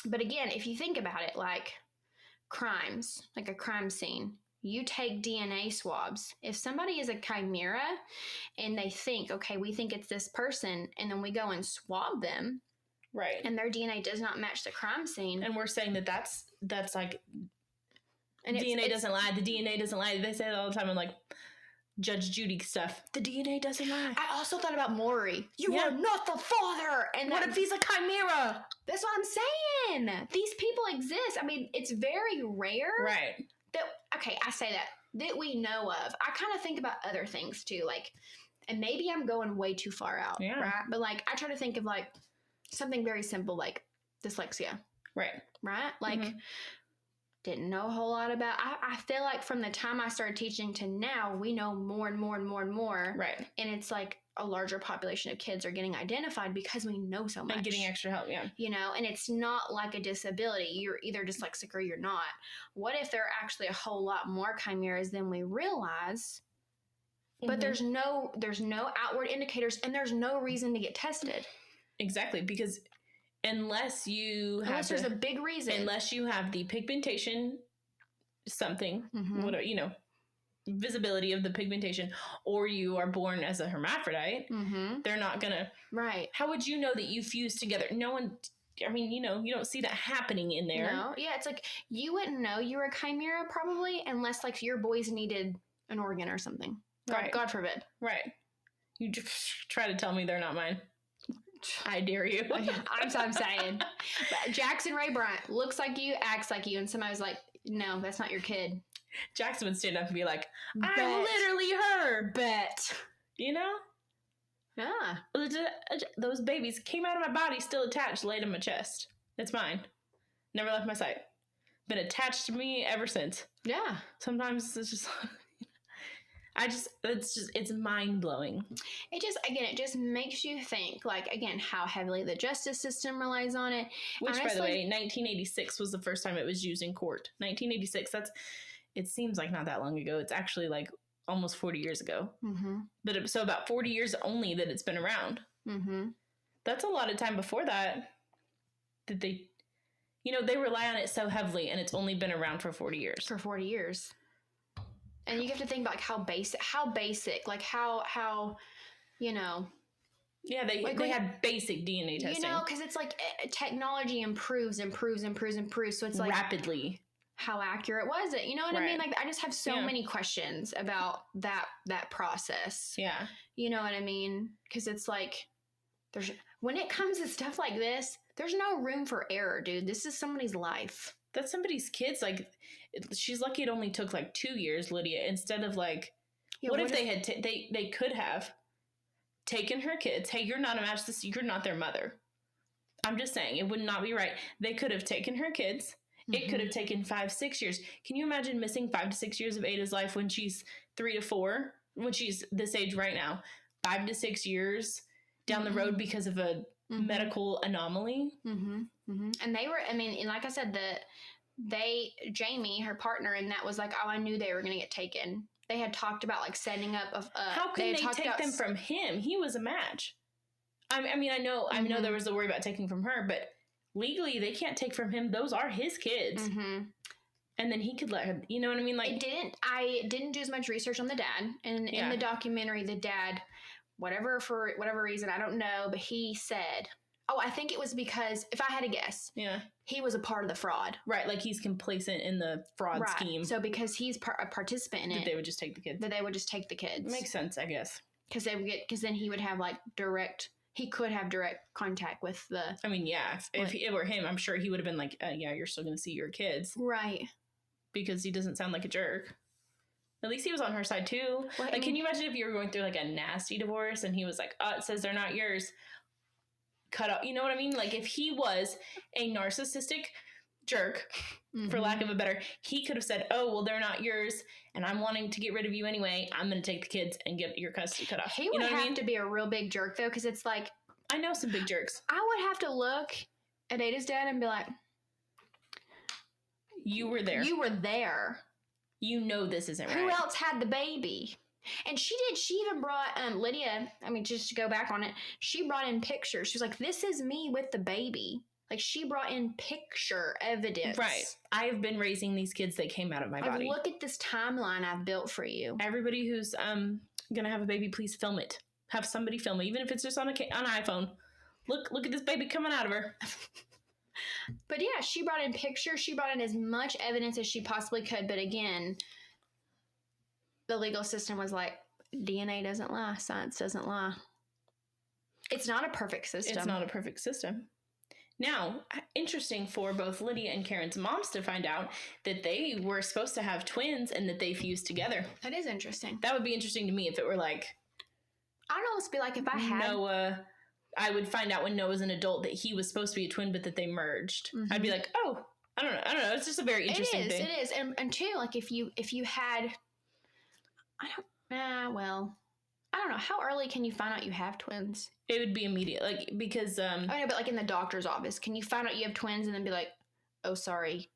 But again, if you think about it, like crimes, like a crime scene, you take DNA swabs. If somebody is a chimera and they think, okay, we think it's this person, and then we go and swab them. Right. And their DNA does not match the crime scene. And we're saying that that's like, and DNA doesn't lie. The DNA doesn't lie. They say that all the time. I'm like, Judge Judy stuff. The DNA doesn't lie. I also thought about Maury. You are not the father. And what if he's a chimera? That's what I'm saying. These people exist. I mean, it's very rare. Right. Okay, I say that we know of. I kind of think about other things too. Like, and maybe I'm going way too far out. Yeah. Right. But like, I try to think of like something very simple, like dyslexia. Right. Right. Like, didn't know a whole lot about. I feel like from the time I started teaching to now, we know more and more and more and more. Right. And it's like a larger population of kids are getting identified because we know so much. And getting extra help, yeah. You know, and it's not like a disability. You're either dyslexic or you're not. What if there are actually a whole lot more chimeras than we realize? But there's no outward indicators, and there's no reason to get tested. Exactly, because unless there's a big reason. Unless you have the pigmentation something, whatever, you know, visibility of the pigmentation, or you are born as a hermaphrodite, they're not gonna. Right. How would you know that you fuse together? No one. I mean, you know, you don't see that happening in there. No. Yeah, it's like you wouldn't know you were a chimera probably unless like your boys needed an organ or something. God forbid. Right. You just try to tell me they're not mine. I dare you. I'm saying. But Jackson Ray Bryant looks like you, acts like you, and somebody was like, no, that's not your kid. Jackson would stand up and be like, I'm literally her. Bet. You know? Yeah. Those babies came out of my body, still attached, laid in my chest. It's mine. Never left my sight. Been attached to me ever since. Yeah. Sometimes it's just... it's mind-blowing. It just makes you think, like, again, how heavily the justice system relies on it. Which, honestly, by the way, 1986 was the first time it was used in court. 1986, it seems like not that long ago. It's actually like almost 40 years ago. But so about 40 years only that it's been around. That's a lot of time before that they, you know, they rely on it so heavily, and it's only been around for 40 years. For 40 years. And you have to think about like how basic, like how, you know. Yeah, they had basic DNA testing. You know, because it's like technology improves. So it's like. Rapidly. How accurate was it? You know what I mean? Like, I just have so many questions about that process. Yeah. You know what I mean? Because it's like, when it comes to stuff like this, there's no room for error, dude. This is somebody's life. That's somebody's kids. Like, she's lucky it only took like 2 years, Lydia, instead of like, what if they had, they could have taken her kids. Hey, you're not a match. You're not their mother. I'm just saying, it would not be right. They could have taken her kids. It could have taken 5-6 years. Can you imagine missing 5 to 6 years of Ada's life when she's 3 to 4, when she's this age right now, 5 to 6 years down the road because of a medical anomaly? And they were, I mean, like I said, Jamie, her partner, and that was like, oh, I knew they were going to get taken. They had talked about like setting up how can they take them from him? He was a match. I mean, I know there was the worry about taking from her, but legally they can't take from him. Those are his kids. And then he could let her, you know what I mean? Like, I didn't do as much research on the dad, and in the documentary, the dad, for whatever reason, I don't know, but he said, Oh, I think it was because, if I had to guess, he was a part of the fraud. Right, like he's complacent in the fraud scheme. So because he's a participant in it, they would just take the kids. That they would just take the kids. Makes sense, I guess. Because then he would have like he could have direct contact with the. I mean, yeah, if it were him, I'm sure he would have been like, yeah, you're still going to see your kids. Right. Because he doesn't sound like a jerk. At least he was on her side too. Well, like, can you imagine if you were going through like a nasty divorce and he was like, it says they're not yours. Cut out, you know what I mean? Like if he was a narcissistic jerk, for lack of a better, he could have said, oh, well, they're not yours and I'm wanting to get rid of you anyway. I'm going to take the kids and get your custody cut off. He would have to be a real big jerk though, because it's like, I know some big jerks. I would have to look at Ada's dad and be like, you were there. You were there. You know this isn't right. Who else had the baby? And she even brought, Lydia, I mean, just to go back on it, she brought in pictures. She was like, this is me with the baby. Like, she brought in picture evidence. Right. I have been raising these kids that came out of my body. Look at this timeline I've built for you. Everybody who's going to have a baby, please film it. Have somebody film it, even if it's just on an iPhone. Look at this baby coming out of her. But yeah, she brought in pictures. She brought in as much evidence as she possibly could. But again, the legal system was like, DNA doesn't lie. Science doesn't lie. It's not a perfect system. It's not a perfect system. Now, interesting for both Lydia and Karen's moms to find out that they were supposed to have twins and that they fused together. That is interesting. That would be interesting to me if it were like... I'd almost be like, if I had... Noah... I would find out when Noah's an adult that he was supposed to be a twin, but that they merged. I'd be like, oh, I don't know. It's just a very interesting thing. It is. And too, like if you had, I don't know. How early can you find out you have twins? It would be immediate. Like, because, I know, but like in the doctor's office, can you find out you have twins and then be like, oh, sorry,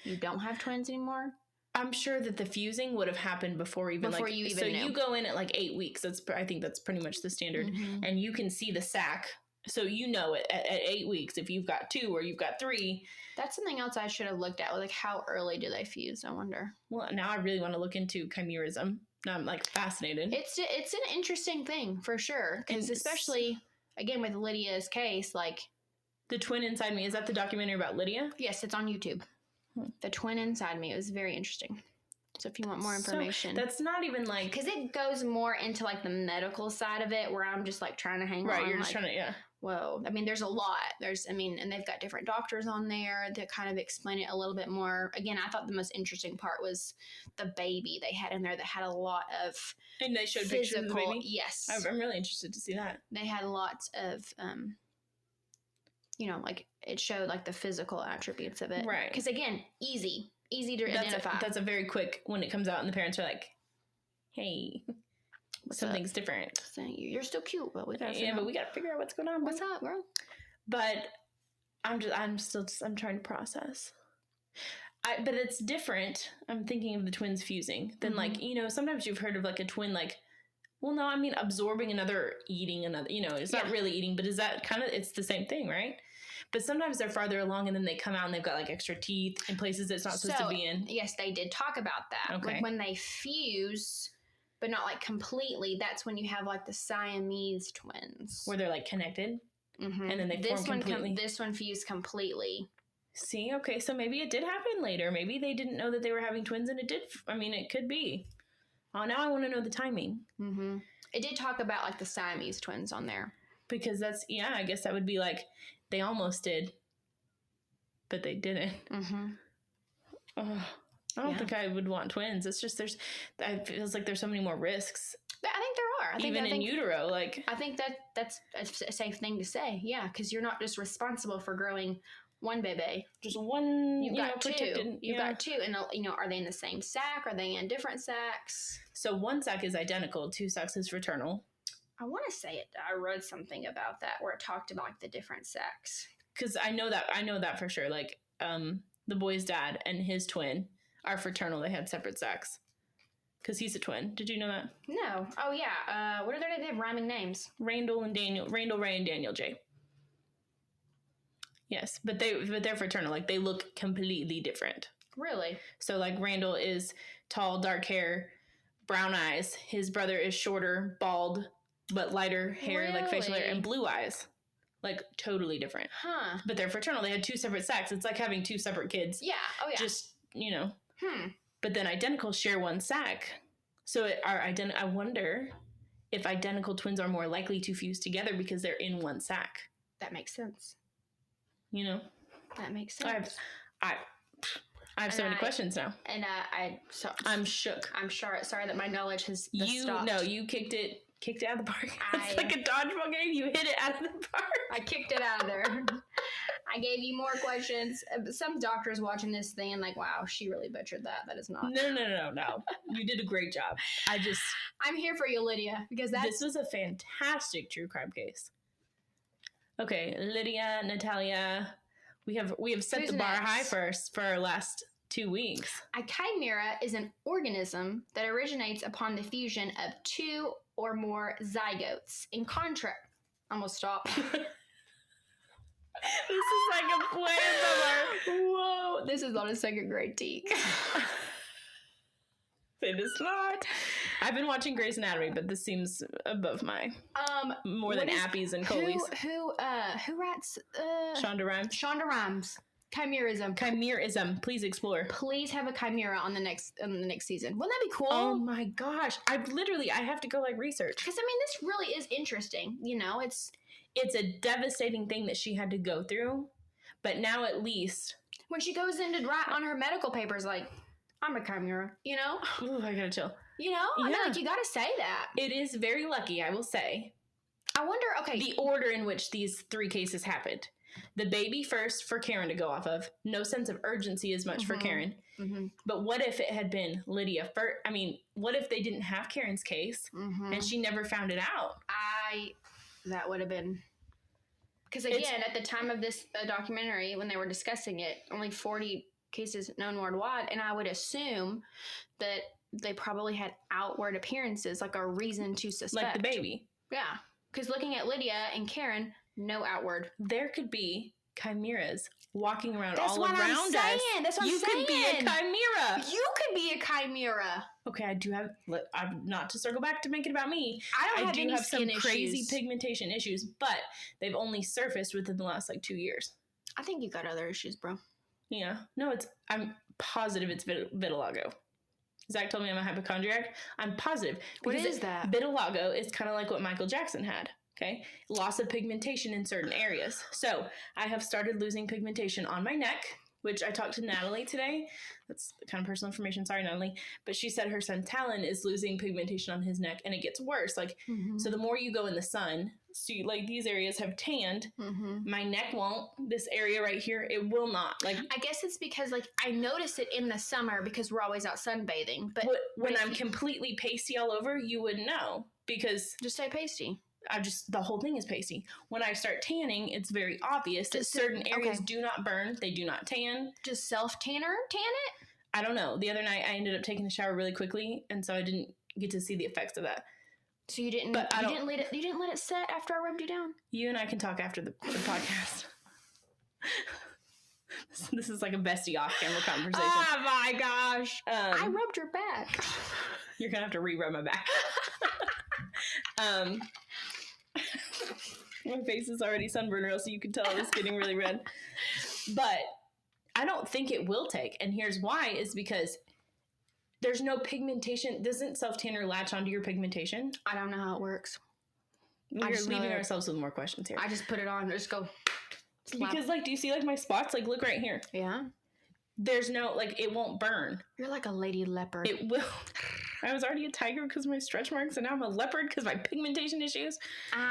you don't have twins anymore? I'm sure that the fusing would have happened before you even knew. You go in at like 8 weeks. I think that's pretty much the standard. And you can see the sac. So you know it at 8 weeks if you've got 2 or you've got 3. That's something else I should have looked at. Like, how early do they fuse? I wonder. Well, now I really want to look into chimerism. Now I'm like fascinated. It's an interesting thing for sure. Because especially, again, with Lydia's case, like. The Twin Inside Me. Is that the documentary about Lydia? Yes, it's on YouTube. The Twin Inside Me. It was very interesting. So if you want more information. So that's not even like... Because it goes more into like the medical side of it where I'm just like trying to hang on. Right, you're just trying to, yeah. Whoa. I mean, there's a lot. And they've got different doctors on there that kind of explain it a little bit more. Again, I thought the most interesting part was the baby they had in there that had a lot of And they showed pictures of the baby? Yes. I'm really interested to see that. They had lots of... like it showed like the physical attributes of it. Right. Because again, easy to identify. That's a very quick, when it comes out and the parents are like, hey, something's different. So you're still cute, but we gotta figure out what's going on. What's up, girl? But I'm trying to process. But it's different. I'm thinking of the twins fusing than like, sometimes you've heard of like a twin, like, well, no, I mean, absorbing another, eating another, it's not really eating, but is that kind of, it's the same thing, right? But sometimes they're farther along and then they come out and they've got like extra teeth in places it's not supposed to be in. Yes, they did talk about that. Okay. Like when they fuse, but not like completely, that's when you have like the Siamese twins. Where they're like connected. Mm-hmm. And then they form completely. This one fused completely. See, okay, so maybe it did happen later. Maybe they didn't know that they were having twins and it did. I mean, it could be. Oh, now I want to know the timing. Mm-hmm. It did talk about like the Siamese twins on there. Because I guess that would be like, they almost did, but they didn't. Mm-hmm. Oh, I don't think I would want twins. It's just it feels like there's so many more risks. I think there are. Even in utero, like. I think that's a safe thing to say. Yeah, because you're not just responsible for growing one baby. Just one. You've got two. Protected. You've got two, and are they in the same sac? Are they in different sacs? So one sac is identical. 2 sacs is fraternal. I want to say it. I read something about that where it talked about like the different sacs. Because I know that for sure. Like the boy's dad and his twin are fraternal. They had separate sacs. Because he's a twin. Did you know that? No. Oh yeah. What are their names? They have rhyming names. Randall, Ray, and Daniel J. Yes, but they're fraternal. Like they look completely different. Really? So like Randall is tall, dark hair, brown eyes. His brother is shorter, bald, but lighter hair, like facial hair, and blue eyes. Like, totally different. Huh. But they're fraternal. They had 2 separate sacks. It's like having 2 separate kids. Yeah. Oh, yeah. Just, But then identicals share one sack. So I wonder if identical twins are more likely to fuse together because they're in one sack. That makes sense. That makes sense. I have so many questions now. And I'm shook. I'm sorry that my knowledge has stopped. No, you kicked it out of the park. It's like a dodgeball game. You hit it out of the park. I kicked it out of there. I gave you more questions. Some doctors watching this thing and like, wow, she really butchered that. That is not. No. You did a great job. I'm here for you, Lydia, because this was a fantastic true crime case. Okay, Lydia, Natalia, we have set the bar high first for our last 2 weeks. A chimera is an organism that originates upon the fusion of 2 or more zygotes. In contrast, almost stop. This is like a play of Whoa, this is not a 2nd grade teak. It is not. I've been watching Grey's Anatomy, but this seems above my more than Appies and Coleys. Who writes Shonda Rhimes? Shonda Rhimes. Chimerism. Please explore. Please have a chimera on the next season. Wouldn't that be cool? Oh my gosh. I have to go like research. Because this really is interesting. It's a devastating thing that she had to go through, but now at least when she goes in to write on her medical papers, like, I'm a chimera, Ooh, I gotta chill. I mean, like, you gotta say that. It is very lucky, I will say. I wonder, okay. The order in which these 3 cases happened. The baby first for Karen to go off of. No sense of urgency as much for Karen. Mm-hmm. But what if it had been Lydia first? I mean, what if they didn't have Karen's case and she never found it out? That would have been... Because again, at the time of this documentary, when they were discussing it, only 40 cases known worldwide, and I would assume that they probably had outward appearances, like a reason to suspect. Like the baby. Yeah. Because looking at Lydia and Karen, no outward. There could be chimeras walking around That's all what around I'm us. saying. That's what you I'm saying. You could be a chimera. You could be a chimera. Okay, I do have, not to circle back to make it about me. I do have some crazy pigmentation issues, but they've only surfaced within the last 2 years. I think you got other issues, bro. Yeah. No, I'm positive it's vitiligo. Zach told me I'm a hypochondriac. I'm positive. What is that? Vitiligo is kind of like what Michael Jackson had. Okay. Loss of pigmentation in certain areas. So I have started losing pigmentation on my neck, which I talked to Natalie today. That's kind of personal information. Sorry, Natalie. But she said her son Talon is losing pigmentation on his neck and it gets worse. So the more you go in the sun, so these areas have tanned. My neck won't. This area right here, it will not. I guess it's because I notice it in the summer because we're always out sunbathing. But when I'm completely pasty all over, you wouldn't know because just say pasty. The whole thing is pasty. When I start tanning, it's very obvious that certain areas do not burn. They do not tan. Just self-tanner tan it? I don't know. The other night, I ended up taking a shower really quickly, and so I didn't get to see the effects of that. You didn't let it set after I rubbed you down? You and I can talk after the podcast. This is like a bestie off-camera conversation. Oh my gosh. I rubbed your back. You're going to have to re-rub my back. My face is already sunburned, so you can tell it's getting really red. But I don't think it will take. And here's why, is because there's no pigmentation. Doesn't self-tanner latch onto your pigmentation? I don't know how it works. We're leaving ourselves with more questions here. I just put it on. Just go. Slap. Because, do you see, my spots? Look right here. Yeah. There's no, it won't burn. You're like a lady leopard. It will. I was already a tiger because of my stretch marks, and now I'm a leopard because of my pigmentation issues.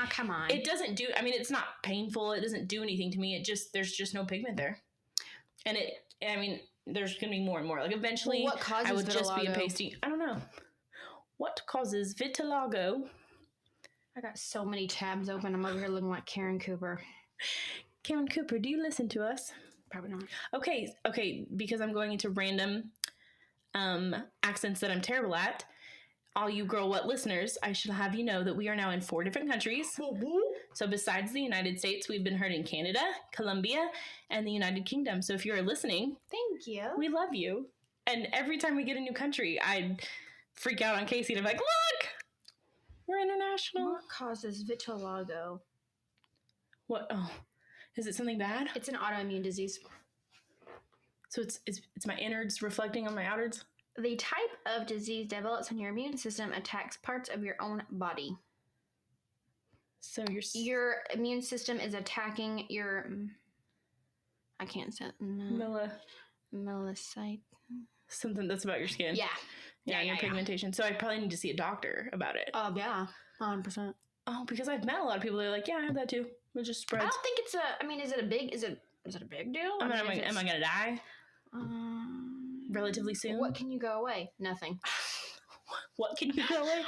Come on. It doesn't do, it's not painful. It doesn't do anything to me. There's just no pigment there. And there's going to be more and more. Eventually, what causes I would vitiligo? Just be a pasty. I don't know. What causes vitiligo? I got so many tabs open. I'm over here looking like Karen Cooper. Karen Cooper, do you listen to us? Probably not. Okay, because I'm going into random accents that I'm terrible at. All you Girl What listeners, I should have you know that we are now in 4 different countries. So besides the United States, we've been heard in Canada, Colombia, and the United Kingdom. So if you're listening, thank you. We love you. And every time we get a new country, I freak out on Casey and I'm like, look, we're international. What causes vitiligo? What? Oh, is it something bad? It's an autoimmune disease. So it's my innards reflecting on my outards? The type of disease develops when your immune system attacks parts of your own body. So your immune system is attacking your... I can't say... Myelocyte. Something that's about your skin. Yeah. Yeah, your pigmentation. So I probably need to see a doctor about it. Oh, yeah. 100%. Oh, because I've met a lot of people that are like, yeah, I have that too. It just spreads. I don't think it's a... I mean, is it a big deal? Am I going to die? Relatively soon? What can you go away? Nothing. What can you go away?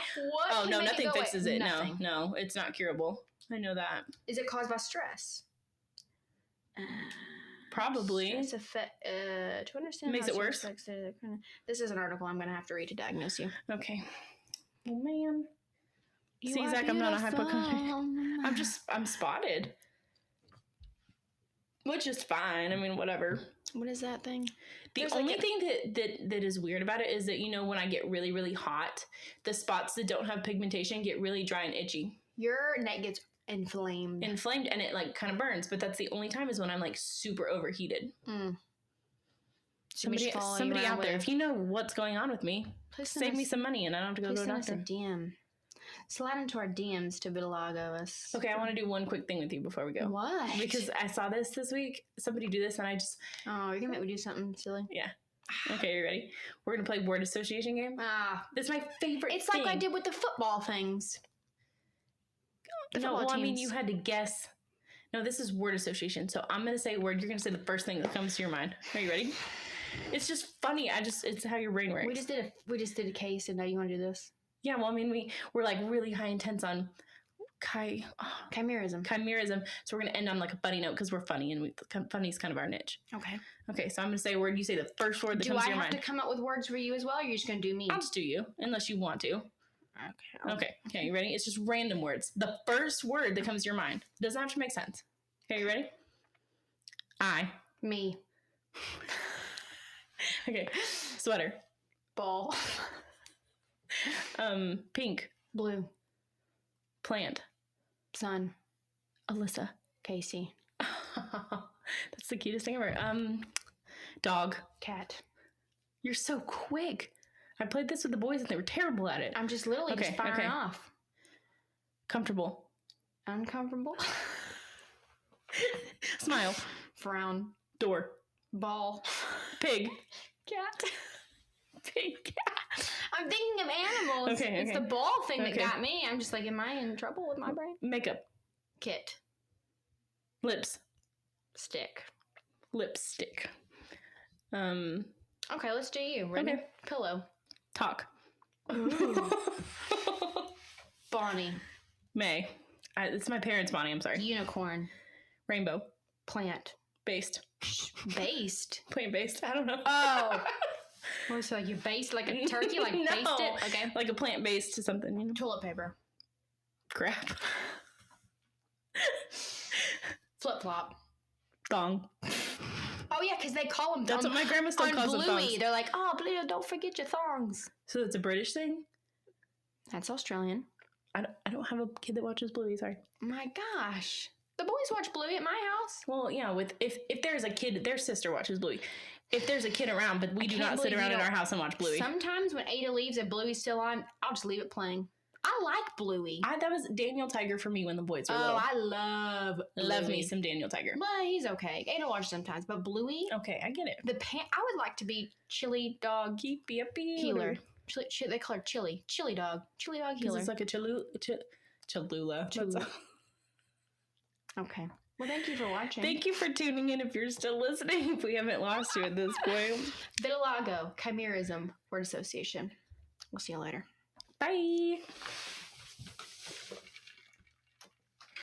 Oh, no, nothing fixes it. Nothing. No, it's not curable. I know that. Is it caused by stress? Probably. Stress to understand makes it worse. This is an article I'm going to have to read to diagnose you. Okay. Oh, man. See, Zach, I'm not a hypochondriac. I'm spotted. Which is fine. I mean, whatever. What is that thing? The only thing that is weird about it is that, when I get really, really hot, the spots that don't have pigmentation get really dry and itchy. Your neck gets inflamed. And it, like, kind of burns. But that's the only time is when I'm, like, super overheated. Somebody out there, if you know what's going on with me, save me some money and I don't have to go to a doctor. Send us a DM. Slide into our DMs to vitiligo us. Okay, I want to do one quick thing with you before we go. What? Because I saw this week. Somebody do this and I just... Oh, you're going to make me do something silly? Yeah. Okay, you ready? We're going to play word association game. That's my favorite thing. It's like I did with the football things. I mean, you had to guess. No, this is word association. So I'm going to say a word. You're going to say the first thing that comes to your mind. Are you ready? It's just funny. It's how your brain works. We just did a case and now you want to do this? Yeah, well, I mean, we're like really high intense on chimerism. So we're going to end on like a funny note because we're funny and funny is kind of our niche. Okay, so I'm going to say a word. You say the first word that comes to your mind. Do I have to come up with words for you as well or are you just going to do me? I'll just do you unless you want to. Okay, you ready? It's just random words. The first word that comes to your mind. Doesn't have to make sense. Okay, you ready? Me. Okay, sweater. Ball. Pink. Blue. Plant. Sun. Alyssa. Casey. That's the cutest thing ever. Dog. Cat. You're so quick. I played this with the boys and they were terrible at it. I'm just literally just firing off. Comfortable. Uncomfortable. Smile. Frown. Door. Ball. Pig. Cat. Pig. Cat. I'm thinking of animals. Okay. It's the ball thing that got me. I'm just like, am I in trouble with my brain? Makeup. Kit. Lips. Stick. Lipstick. Okay, let's do you. Ready? Okay. Pillow. Talk. Bonnie. May. It's my parents' Bonnie. I'm sorry. Unicorn. Rainbow. Plant. Based. Based? Plant-based. I don't know. Oh. What, so you based like a turkey? Like no. Based it? Okay. Like a plant-based to something. Toilet paper. Crap. Flip-flop. Thong. Oh, yeah, because they call them That's what my grandma still calls them thongs. They're like, oh, Bluey, don't forget your thongs. So that's a British thing? That's Australian. I don't have a kid that watches Bluey, sorry. My gosh. The boys watch Bluey at my house. Well, yeah, if there's a kid, their sister watches Bluey. If there's a kid around, but we do not sit around in our house and watch Bluey. Sometimes when Ada leaves and Bluey's still on, I'll just leave it playing. I like Bluey. That was Daniel Tiger for me when the boys were little. Oh, I love Bluey. Love me some Daniel Tiger. Well, he's okay. Ada watches sometimes, but Bluey. Okay, I get it. I would like to be chili dog healer. They call her Chili dog. Chili dog healer. It's like a Cholula. Okay. Well, thank you for watching. Thank you for tuning in if you're still listening. If we haven't lost you at this point. Vitiligo, chimerism, word association. We'll see you later. Bye.